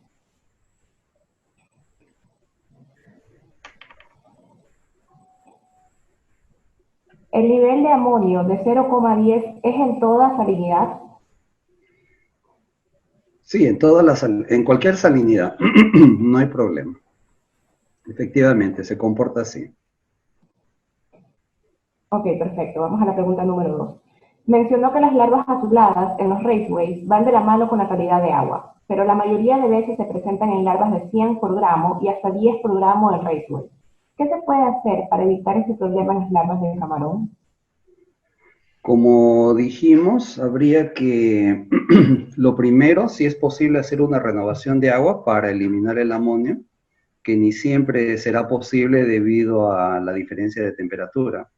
¿El nivel de amonio de 0,10 es en toda salinidad? Sí, en cualquier salinidad, no hay problema. Efectivamente, se comporta así. Ok, perfecto. Vamos a la pregunta número 2. Mencionó que las larvas azuladas en los raceways van de la mano con la calidad de agua, pero la mayoría de veces se presentan en larvas de 100 por gramo y hasta 10 por gramo en raceway. ¿Qué se puede hacer para evitar ese problema en las larvas de camarón? Como dijimos, habría que, lo primero, si es posible, hacer una renovación de agua para eliminar el amonio, que ni siempre será posible debido a la diferencia de temperatura.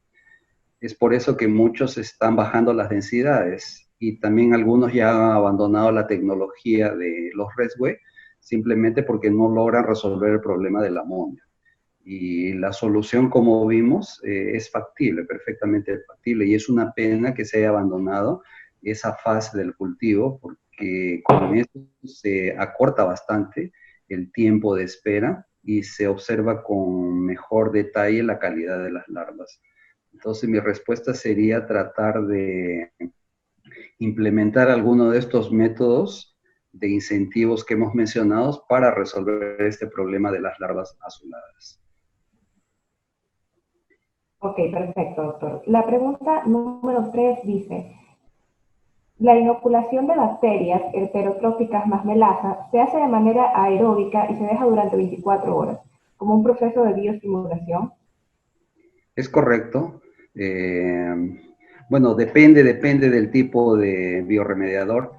Es por eso que muchos están bajando las densidades y también algunos ya han abandonado la tecnología de los raceway simplemente porque no logran resolver el problema del amonio. Y la solución, como vimos, es factible, perfectamente factible, y es una pena que se haya abandonado esa fase del cultivo, porque con esto se acorta bastante el tiempo de espera y se observa con mejor detalle la calidad de las larvas. Entonces mi respuesta sería tratar de implementar alguno de estos métodos de incentivos que hemos mencionado para resolver este problema de las larvas azuladas. Ok, perfecto, doctor. La pregunta número 3 dice, la inoculación de bacterias heterotróficas más melaza se hace de manera aeróbica y se deja durante 24 horas, como un proceso de bioestimulación. Es correcto. Bueno, depende del tipo de biorremediador.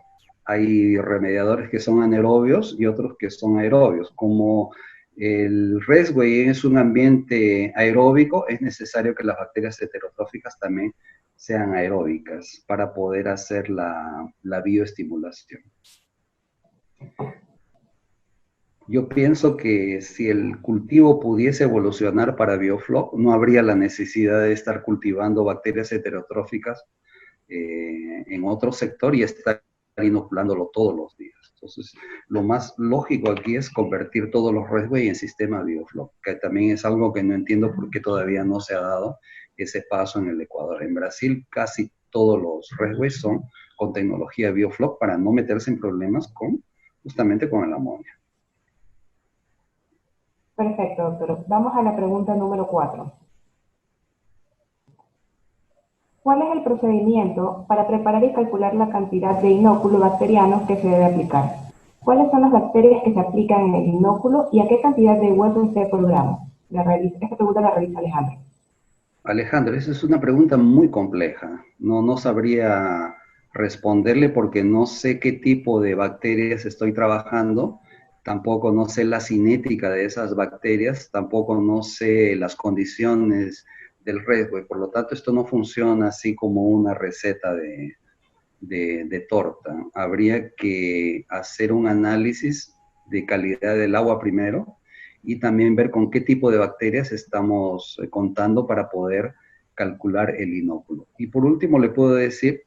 Hay biorremediadores que son anaerobios y otros que son aerobios. Como el raceway es un ambiente aeróbico, es necesario que las bacterias heterotróficas también sean aeróbicas para poder hacer la bioestimulación. Yo pienso que si el cultivo pudiese evolucionar para biofloc, no habría la necesidad de estar cultivando bacterias heterotróficas en otro sector y estar inoculándolo todos los días. Entonces, lo más lógico aquí es convertir todos los raceway en sistema biofloc, que también es algo que no entiendo por qué todavía no se ha dado ese paso en el Ecuador. En Brasil casi todos los raceway son con tecnología biofloc para no meterse en problemas justamente con el amonio. Perfecto, doctor. Vamos a la pregunta número 4. ¿Cuál es el procedimiento para preparar y calcular la cantidad de inóculo bacteriano que se debe aplicar? ¿Cuáles son las bacterias que se aplican en el inóculo y a qué cantidad de USP por gramo? Esta pregunta la realiza Alejandro. Alejandro, esa es una pregunta muy compleja. No sabría responderle porque no sé qué tipo de bacterias estoy trabajando, tampoco no sé la cinética de esas bacterias, tampoco no sé las condiciones del raceway. Por lo tanto, esto no funciona así como una receta de torta. Habría que hacer un análisis de calidad del agua primero y también ver con qué tipo de bacterias estamos contando para poder calcular el inóculo. Y por último le puedo decir,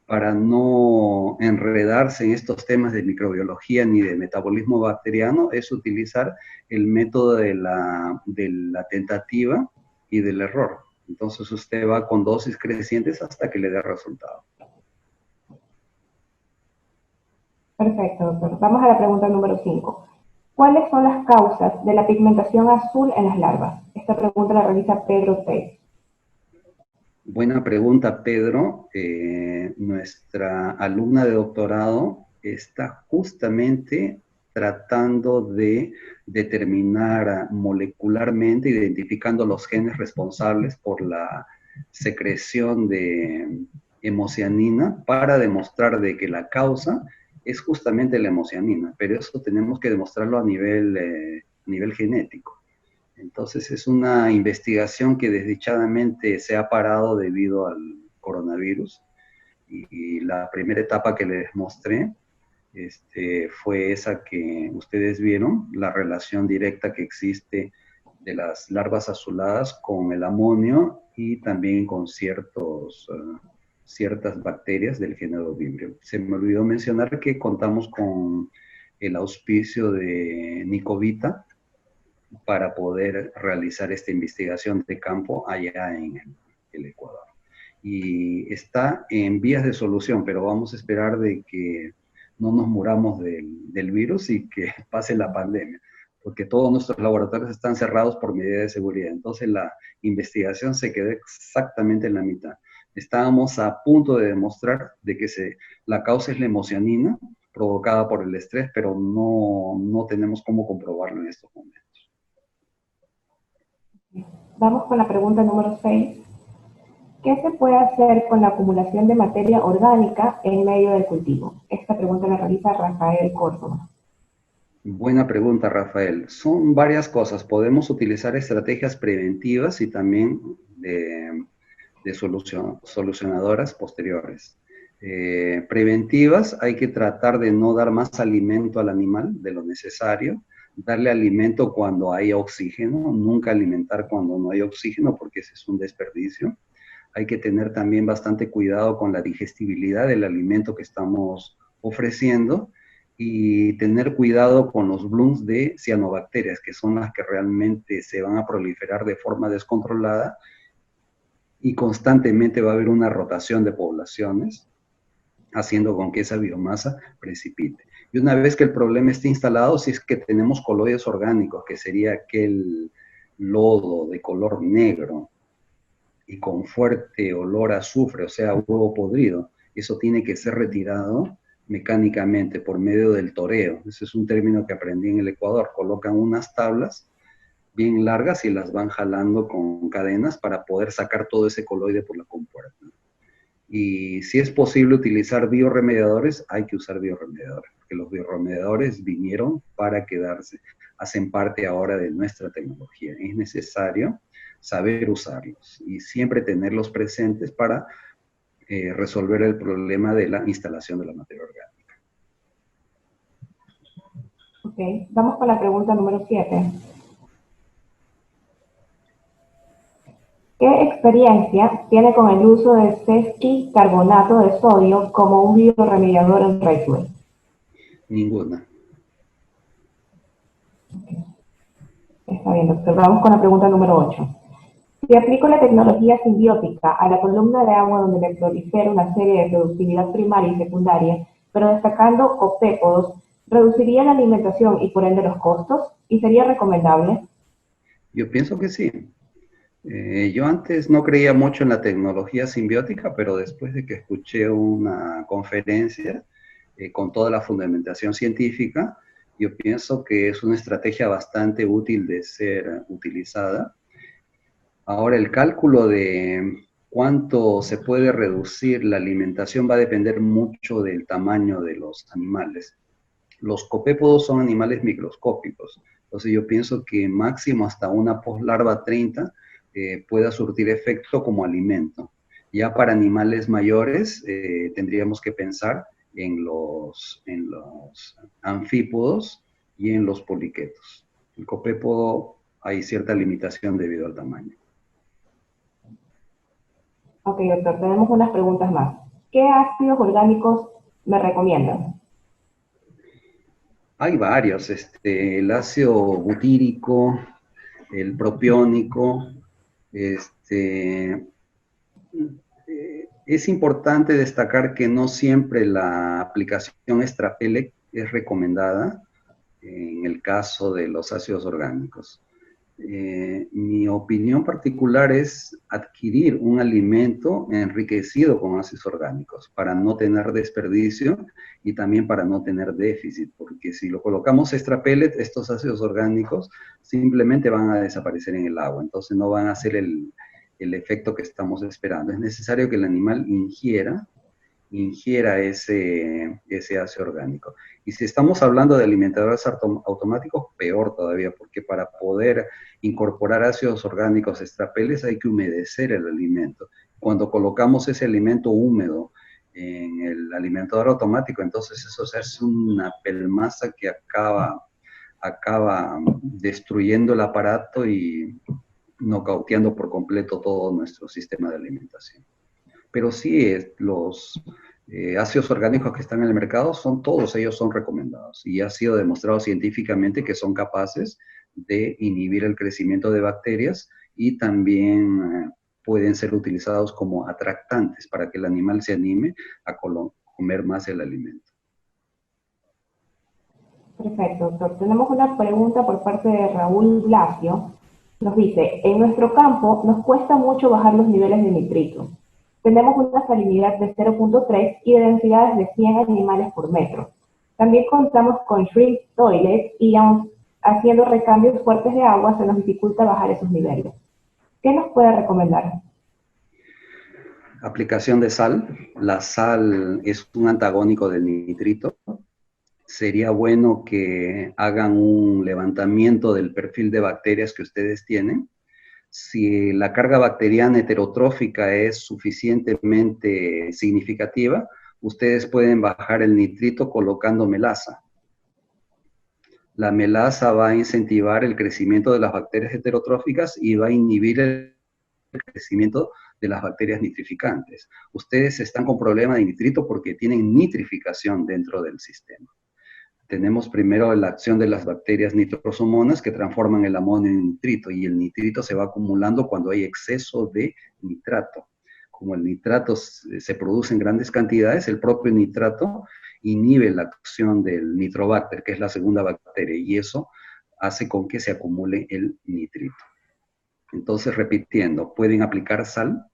para no enredarse en estos temas de microbiología ni de metabolismo bacteriano, es utilizar el método de la tentativa y del error. Entonces usted va con dosis crecientes hasta que le dé resultado. Perfecto, doctor. Vamos a la pregunta número 5. ¿Cuáles son las causas de la pigmentación azul en las larvas? Esta pregunta la realiza Pedro T. Buena pregunta, Pedro. Nuestra alumna de doctorado está justamente tratando de determinar molecularmente, identificando los genes responsables por la secreción de hemocianina para demostrar de que la causa es justamente la hemocianina, pero eso tenemos que demostrarlo a nivel genético. Entonces es una investigación que desdichadamente se ha parado debido al coronavirus, y la primera etapa que les mostré fue esa que ustedes vieron, la relación directa que existe de las larvas azuladas con el amonio y también con ciertas bacterias del género Vibrio. Se me olvidó mencionar que contamos con el auspicio de Nicovita para poder realizar esta investigación de campo allá en el Ecuador. Y está en vías de solución, pero vamos a esperar de que no nos muramos del virus y que pase la pandemia, porque todos nuestros laboratorios están cerrados por medida de seguridad. Entonces la investigación se quedó exactamente en la mitad. Estábamos a punto de demostrar de que la causa es la hemocianina provocada por el estrés, pero no tenemos cómo comprobarlo en estos momentos. Vamos con la pregunta número 6. ¿Qué se puede hacer con la acumulación de materia orgánica en medio del cultivo? Esta pregunta la realiza Rafael Córdoba. Buena pregunta, Rafael. Son varias cosas. Podemos utilizar estrategias preventivas y también de solucionadoras posteriores. Preventivas, hay que tratar de no dar más alimento al animal de lo necesario, darle alimento cuando hay oxígeno, nunca alimentar cuando no hay oxígeno, porque ese es un desperdicio. Hay que tener también bastante cuidado con la digestibilidad del alimento que estamos ofreciendo y tener cuidado con los blooms de cianobacterias, que son las que realmente se van a proliferar de forma descontrolada y constantemente va a haber una rotación de poblaciones, haciendo con que esa biomasa precipite. Y una vez que el problema esté instalado, si es que tenemos coloides orgánicos, que sería aquel lodo de color negro y con fuerte olor a azufre, o sea, huevo podrido, eso tiene que ser retirado mecánicamente por medio del toreo. Ese es un término que aprendí en el Ecuador. Colocan unas tablas bien largas y las van jalando con cadenas para poder sacar todo ese coloide por la compuerta. Y si es posible utilizar bioremediadores, hay que usar bioremediadores, porque los bioremediadores vinieron para quedarse, hacen parte ahora de nuestra tecnología. Es necesario saber usarlos y siempre tenerlos presentes para resolver el problema de la instalación de la materia orgánica. Ok, vamos con la pregunta número 7. ¿Qué experiencia tiene con el uso de sesquicarbonato de sodio como un bioremediador en Redwood? Ninguna. Está bien, doctor. Vamos con la pregunta número 8. Si aplico la tecnología simbiótica a la columna de agua donde me prolifera una serie de productividad primaria y secundaria, pero destacando copépodos, ¿reduciría la alimentación y por ende los costos? ¿Y sería recomendable? Yo pienso que sí. Yo antes no creía mucho en la tecnología simbiótica, pero después de que escuché una conferencia con toda la fundamentación científica, yo pienso que es una estrategia bastante útil de ser utilizada. Ahora, el cálculo de cuánto se puede reducir la alimentación va a depender mucho del tamaño de los animales. Los copépodos son animales microscópicos, entonces yo pienso que máximo hasta una poslarva 30 pueda surtir efecto como alimento. Ya para animales mayores tendríamos que pensar en los anfípodos y en los poliquetos. El copépodo hay cierta limitación debido al tamaño. Ok, doctor, tenemos unas preguntas más. ¿Qué ácidos orgánicos me recomiendan? Hay varios, el ácido butírico, el propiónico, es importante destacar que no siempre la aplicación extra-pellet es recomendada en el caso de los ácidos orgánicos. Mi opinión particular es adquirir un alimento enriquecido con ácidos orgánicos para no tener desperdicio y también para no tener déficit, porque si lo colocamos extra pellet, estos ácidos orgánicos simplemente van a desaparecer en el agua, entonces no van a hacer el efecto que estamos esperando. Es necesario que el animal ingiera ingiera ese ácido orgánico. Y si estamos hablando de alimentadores automáticos, peor todavía, porque para poder incorporar ácidos orgánicos extrapeles hay que humedecer el alimento. Cuando colocamos ese alimento húmedo en el alimentador automático, entonces eso se hace una pelmaza que acaba destruyendo el aparato y nocauteando por completo todo nuestro sistema de alimentación. Pero sí, los ácidos orgánicos que están en el mercado, todos ellos son recomendados y ha sido demostrado científicamente que son capaces de inhibir el crecimiento de bacterias y también pueden ser utilizados como atractantes para que el animal se anime a comer más el alimento. Perfecto, doctor. Tenemos una pregunta por parte de Raúl Blasio. Nos dice, en nuestro campo nos cuesta mucho bajar los niveles de nitrito. Tenemos una salinidad de 0.3 y de densidades de 100 animales por metro. También contamos con shrimp toilets y aun haciendo recambios fuertes de agua se nos dificulta bajar esos niveles. ¿Qué nos puede recomendar? Aplicación de sal. La sal es un antagónico del nitrito. Sería bueno que hagan un levantamiento del perfil de bacterias que ustedes tienen. Si la carga bacteriana heterotrófica es suficientemente significativa, ustedes pueden bajar el nitrito colocando melaza. La melaza va a incentivar el crecimiento de las bacterias heterotróficas y va a inhibir el crecimiento de las bacterias nitrificantes. Ustedes están con problema de nitrito porque tienen nitrificación dentro del sistema. Tenemos primero la acción de las bacterias nitrosomonas que transforman el amonio en nitrito y el nitrito se va acumulando cuando hay exceso de nitrato. Como el nitrato se produce en grandes cantidades, el propio nitrato inhibe la acción del nitrobacter, que es la segunda bacteria, y eso hace con que se acumule el nitrito. Entonces, repitiendo, pueden aplicar sal,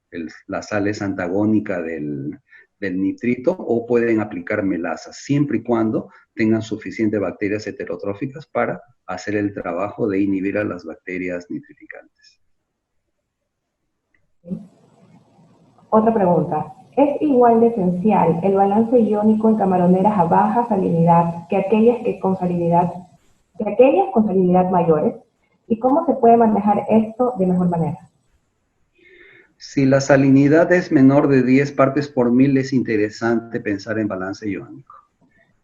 la sal es antagónica del nitrito, o pueden aplicar melaza, siempre y cuando tengan suficientes bacterias heterotróficas para hacer el trabajo de inhibir a las bacterias nitrificantes. Otra pregunta. ¿Es igual de esencial el balance iónico en camaroneras a baja salinidad que aquellas con salinidad mayores? ¿Y cómo se puede manejar esto de mejor manera? Si la salinidad es menor de 10 partes por mil, es interesante pensar en balance iónico.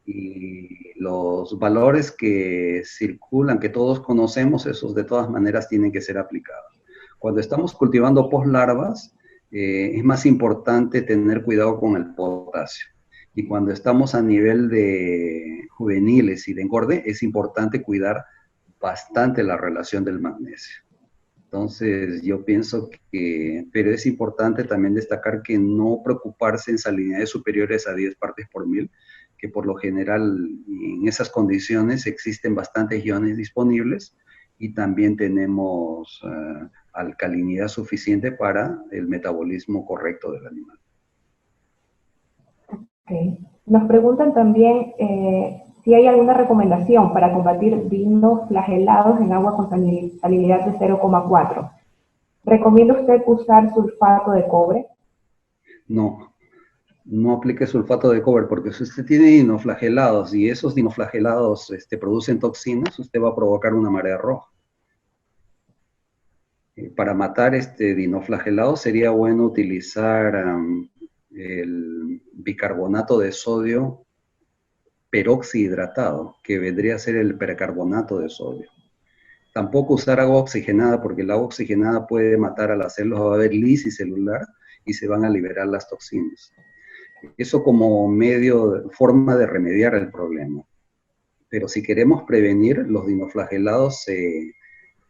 Y los valores que circulan, que todos conocemos, esos de todas maneras tienen que ser aplicados. Cuando estamos cultivando poslarvas, es más importante tener cuidado con el potasio. Y cuando estamos a nivel de juveniles y de engorde, es importante cuidar bastante la relación del magnesio. Entonces, yo pienso pero es importante también destacar que no preocuparse en salinidades superiores a 10 partes por mil, que por lo general en esas condiciones existen bastantes iones disponibles y también tenemos alcalinidad suficiente para el metabolismo correcto del animal. Okay. Nos preguntan también si hay alguna recomendación para combatir dinoflagelados en agua con salinidad de 0,4. ¿Recomienda usted usar sulfato de cobre? No aplique sulfato de cobre, porque si usted tiene dinoflagelados y esos dinoflagelados producen toxinas, usted va a provocar una marea roja. Para matar dinoflagelado sería bueno utilizar el bicarbonato de sodio peroxihidratado, que vendría a ser el percarbonato de sodio. Tampoco usar agua oxigenada, porque el agua oxigenada puede matar a las células, va a haber lisis celular y se van a liberar las toxinas. Eso como forma de remediar el problema. Pero si queremos prevenir, los dinoflagelados se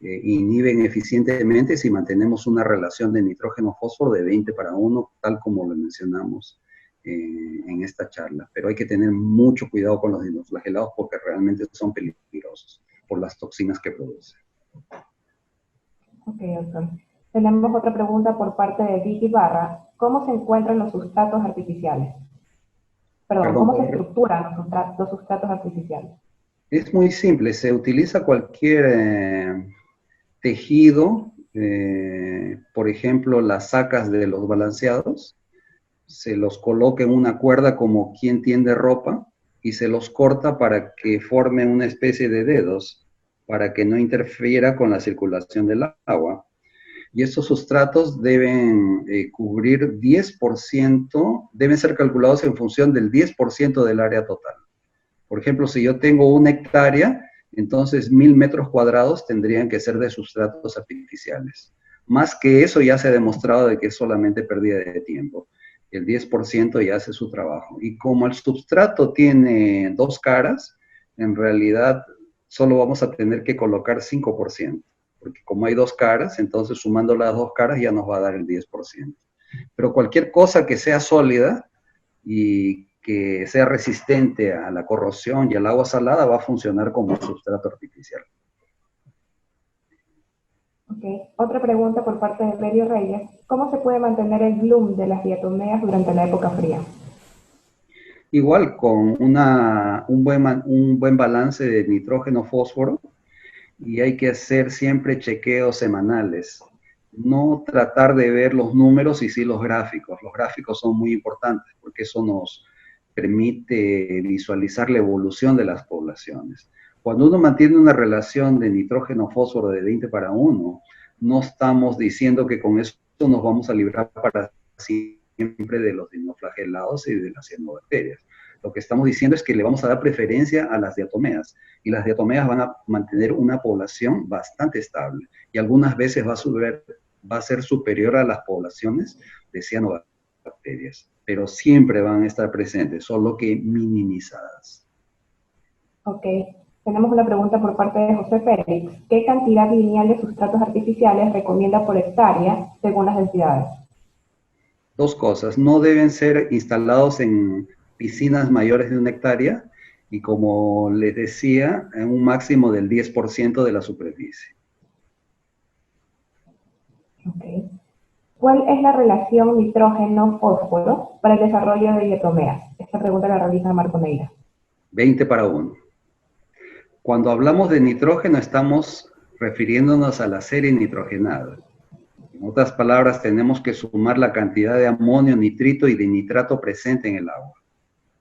inhiben eficientemente si mantenemos una relación de nitrógeno-fósforo de 20:1, tal como lo mencionamos en esta charla. Pero hay que tener mucho cuidado con los dinoflagelados porque realmente son peligrosos por las toxinas que producen. Ok, doctor. Tenemos otra pregunta por parte de Vicky Barra. ¿Cómo se encuentran los sustratos artificiales? ¿Cómo se estructuran los sustratos artificiales? Es muy simple, se utiliza cualquier tejido, por ejemplo, las sacas de los balanceados, se los coloca en una cuerda como quien tiende ropa y se los corta para que formen una especie de dedos, para que no interfiera con la circulación del agua. Y estos sustratos deben cubrir 10%, deben ser calculados en función del 10% del área total. Por ejemplo, si yo tengo 1 hectárea, entonces 1000 metros cuadrados tendrían que ser de sustratos artificiales. Más que eso ya se ha demostrado de que es solamente pérdida de tiempo. El 10% ya hace su trabajo. Y como el substrato tiene 2 caras, en realidad solo vamos a tener que colocar 5%. Porque como hay 2 caras, entonces sumando las 2 caras ya nos va a dar el 10%. Pero cualquier cosa que sea sólida y que sea resistente a la corrosión y al agua salada va a funcionar como sustrato artificial. Okay. Otra pregunta por parte de Mario Reyes. ¿Cómo se puede mantener el bloom de las diatomeas durante la época fría? Igual con un buen balance de nitrógeno-fósforo, y hay que hacer siempre chequeos semanales. No tratar de ver los números y sí los gráficos. Los gráficos son muy importantes porque eso nos permite visualizar la evolución de las poblaciones. Cuando uno mantiene una relación de nitrógeno-fósforo de 20:1, no estamos diciendo que con eso nos vamos a librar para siempre de los dinoflagelados y de las cianobacterias. Lo que estamos diciendo es que le vamos a dar preferencia a las diatomeas, y las diatomeas van a mantener una población bastante estable, y algunas veces va a ser superior a las poblaciones de cianobacterias, pero siempre van a estar presentes, solo que minimizadas. Ok. Tenemos una pregunta por parte de José Félix. ¿Qué cantidad lineal de sustratos artificiales recomienda por hectárea según las densidades? Dos cosas, no deben ser instalados en piscinas mayores de 1 hectárea, y como les decía, en un máximo del 10% de la superficie. Okay. ¿Cuál es la relación nitrógeno-fósforo para el desarrollo de diatomeas? Esta pregunta la realiza Marco Neira. 20:1. Cuando hablamos de nitrógeno estamos refiriéndonos a la serie nitrogenada. En otras palabras, tenemos que sumar la cantidad de amonio, nitrito y de nitrato presente en el agua.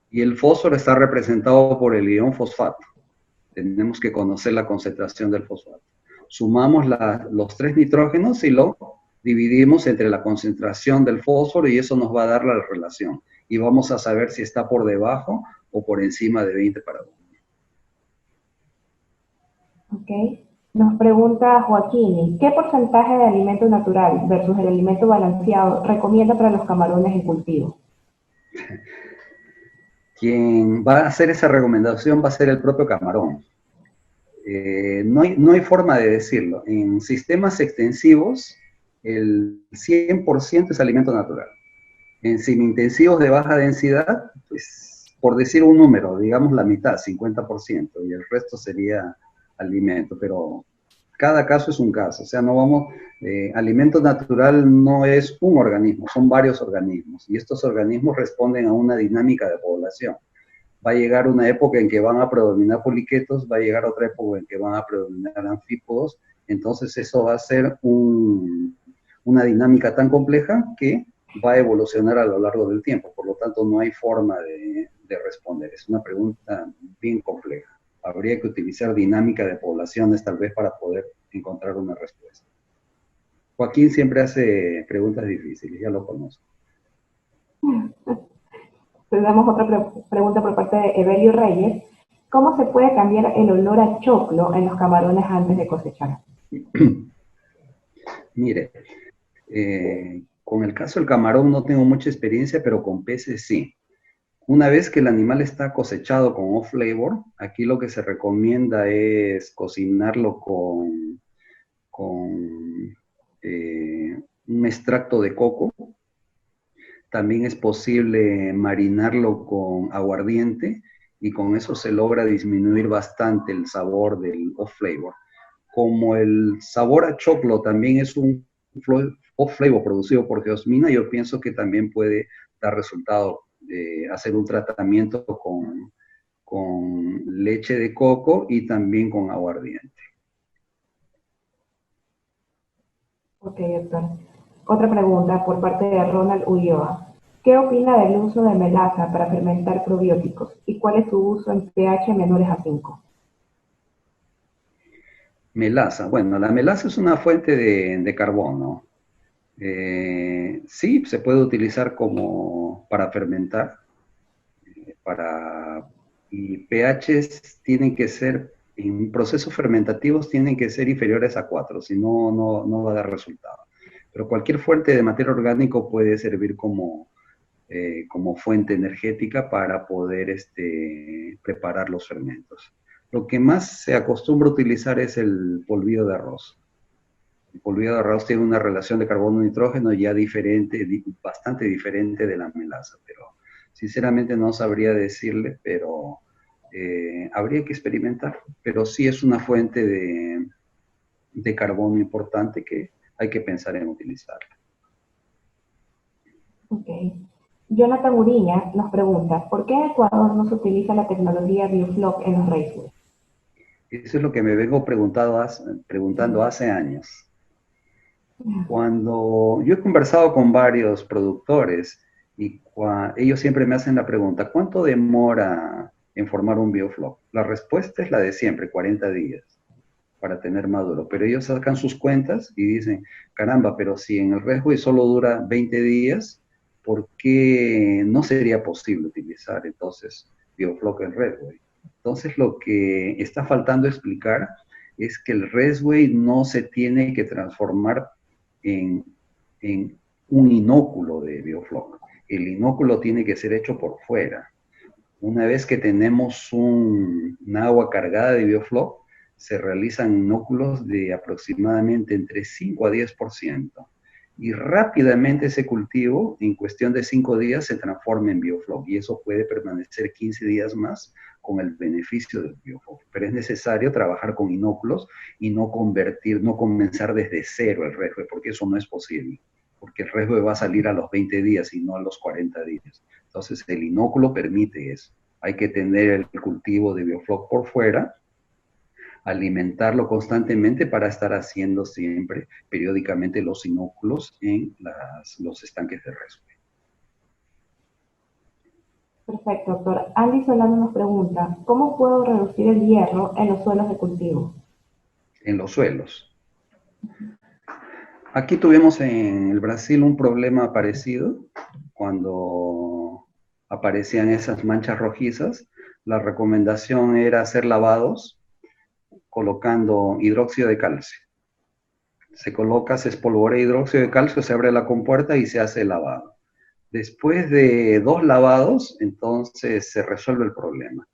Y el fósforo está representado por el ion fosfato. Tenemos que conocer la concentración del fosfato. Sumamos los 3 nitrógenos y lo dividimos entre la concentración del fósforo, y eso nos va a dar la relación. Y vamos a saber si está por debajo o por encima de 20:1. Ok. Nos pregunta Joaquín, ¿qué porcentaje de alimento natural versus el alimento balanceado recomienda para los camarones en cultivo? Quien va a hacer esa recomendación va a ser el propio camarón. No hay forma de decirlo. En sistemas extensivos, el 100% es alimento natural. En semiintensivos de baja densidad, pues, por decir un número, digamos la mitad, 50%, y el resto sería alimento, pero cada caso es un caso. O sea, no vamos, alimento natural no es un organismo, son varios organismos, y estos organismos responden a una dinámica de población. Va a llegar una época en que van a predominar poliquetos, va a llegar otra época en que van a predominar anfípodos, entonces eso va a ser una dinámica tan compleja que va a evolucionar a lo largo del tiempo. Por lo tanto, no hay forma de responder. Es una pregunta bien compleja. Habría que utilizar dinámica de poblaciones tal vez para poder encontrar una respuesta. Joaquín siempre hace preguntas difíciles, ya lo conozco. Tenemos otra pregunta por parte de Evelio Reyes. ¿Cómo se puede cambiar el olor a choclo en los camarones antes de cosechar? Mire, con el caso del camarón no tengo mucha experiencia, pero con peces sí. Una vez que el animal está cosechado con off-flavor, aquí lo que se recomienda es cocinarlo con un extracto de coco. También es posible marinarlo con aguardiente, y con eso se logra disminuir bastante el sabor del off-flavor. Como el sabor a choclo también es un off-flavor producido por geosmina, yo pienso que también puede dar resultado hacer un tratamiento con leche de coco y también con aguardiente. Ok, doctor. Otra pregunta por parte de Ronald Ulloa. ¿Qué opina del uso de melaza para fermentar probióticos? ¿Y cuál es su uso en pH menores a 5? Melaza. Bueno, la melaza es una fuente de carbono. Sí, se puede utilizar como para fermentar, para, y pHs tienen que ser, en procesos fermentativos tienen que ser inferiores a 4, si no, no va a dar resultado. Pero cualquier fuente de materia orgánico puede servir como fuente energética para poder preparar los fermentos. Lo que más se acostumbra a utilizar es el polvillo de arroz. El polvillo de arroz tiene una relación de carbono-nitrógeno ya diferente, bastante diferente de la melaza, pero sinceramente no sabría decirle, pero habría que experimentar. Pero sí es una fuente de carbono importante que hay que pensar en utilizarla. Ok. Jonathan Uriña nos pregunta, ¿por qué en Ecuador no se utiliza la tecnología Biofloc en los raceways? Eso es lo que me vengo preguntando hace años. Cuando yo he conversado con varios productores y ellos siempre me hacen la pregunta, ¿cuánto demora en formar un biofloc? La respuesta es la de siempre, 40 días para tener maduro. Pero ellos sacan sus cuentas y dicen, caramba, pero si en el Redway solo dura 20 días, ¿por qué no sería posible utilizar entonces biofloc en Redway? Entonces lo que está faltando explicar es que el Redway no se tiene que transformar en un inóculo de biofloc. El inóculo tiene que ser hecho por fuera. Una vez que tenemos un agua cargada de biofloc, se realizan inóculos de aproximadamente entre 5 a 10%. Y rápidamente ese cultivo, en cuestión de 5 días, se transforma en biofloc. Y eso puede permanecer 15 días más con el beneficio del biofloc. Pero es necesario trabajar con inóculos y no comenzar desde cero el resbe, porque eso no es posible. Porque el resbe va a salir a los 20 días y no a los 40 días. Entonces el inóculo permite eso. Hay que tener el cultivo de biofloc por fuera, alimentarlo constantemente para estar haciendo siempre, periódicamente, los inóculos en los estanques de resbe. Perfecto, doctor. Andy Solano nos pregunta, ¿cómo puedo reducir el hierro en los suelos de cultivo? En los suelos. Aquí tuvimos en el Brasil un problema parecido cuando aparecían esas manchas rojizas. La recomendación era hacer lavados colocando hidróxido de calcio. Se coloca, se espolvorea hidróxido de calcio, se abre la compuerta y se hace el lavado. Después de 2 lavados, entonces se resuelve el problema.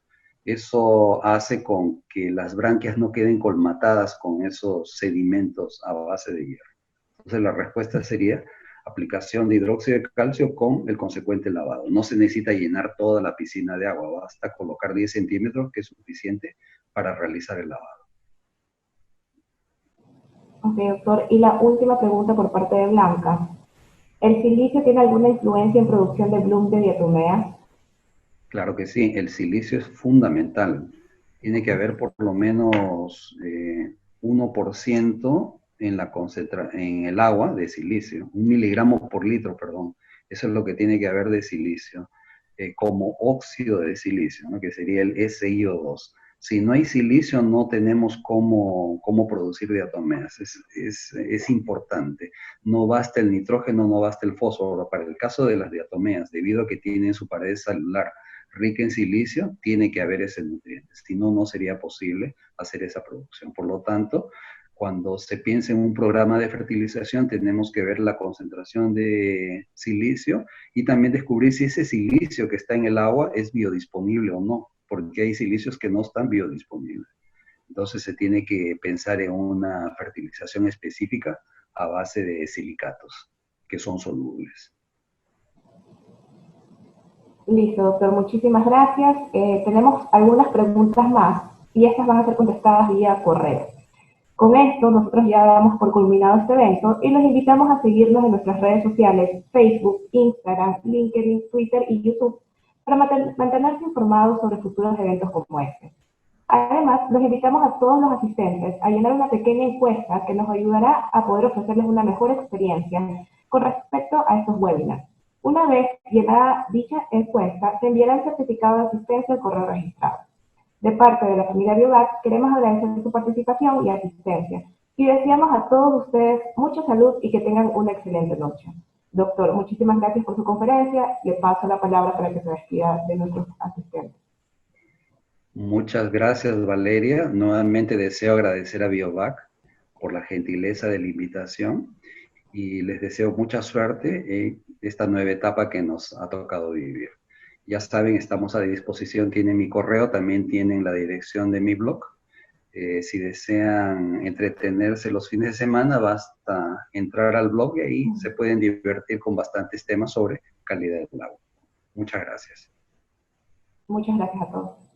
Eso hace con que las branquias no queden colmatadas con esos sedimentos a base de hierro. Entonces la respuesta sería aplicación de hidróxido de calcio con el consecuente lavado. No se necesita llenar toda la piscina de agua, basta colocar 10 centímetros, que es suficiente para realizar el lavado. Ok, doctor. Y la última pregunta por parte de Blanca. ¿El silicio tiene alguna influencia en producción de bloom de diatomeas? Claro que sí, el silicio es fundamental. Tiene que haber por lo menos 1% en el agua de silicio, 1 miligramo por litro, perdón. Eso es lo que tiene que haber de silicio, como óxido de silicio, ¿no? Que sería el SiO2. Si no hay silicio, no tenemos cómo producir diatomeas. Es importante. No basta el nitrógeno, no basta el fósforo. Para el caso de las diatomeas, debido a que tienen su pared celular rica en silicio, tiene que haber ese nutriente. Si no, no sería posible hacer esa producción. Por lo tanto, cuando se piensa en un programa de fertilización, tenemos que ver la concentración de silicio y también descubrir si ese silicio que está en el agua es biodisponible o no, porque hay silicios que no están biodisponibles. Entonces se tiene que pensar en una fertilización específica a base de silicatos, que son solubles. Listo, doctor. Muchísimas gracias. Tenemos algunas preguntas más y estas van a ser contestadas vía correo. Con esto, nosotros ya damos por culminado este evento y los invitamos a seguirnos en nuestras redes sociales, Facebook, Instagram, LinkedIn, Twitter y YouTube, para mantenerse informados sobre futuros eventos como este. Además, los invitamos a todos los asistentes a llenar una pequeña encuesta que nos ayudará a poder ofrecerles una mejor experiencia con respecto a estos webinars. Una vez llenada dicha encuesta, se enviará el certificado de asistencia al correo registrado. De parte de la familia Biovac, queremos agradecer su participación y asistencia y deseamos a todos ustedes mucha salud y que tengan una excelente noche. Doctor, muchísimas gracias por su conferencia. Le paso la palabra para que se despida de nuestros asistentes. Muchas gracias, Valeria. Nuevamente deseo agradecer a Biovac por la gentileza de la invitación y les deseo mucha suerte en esta nueva etapa que nos ha tocado vivir. Ya saben, estamos a disposición, tienen mi correo, también tienen la dirección de mi blog. Si desean entretenerse los fines de semana, basta entrar al blog y ahí se pueden divertir con bastantes temas sobre calidad del agua. Muchas gracias. Muchas gracias a todos.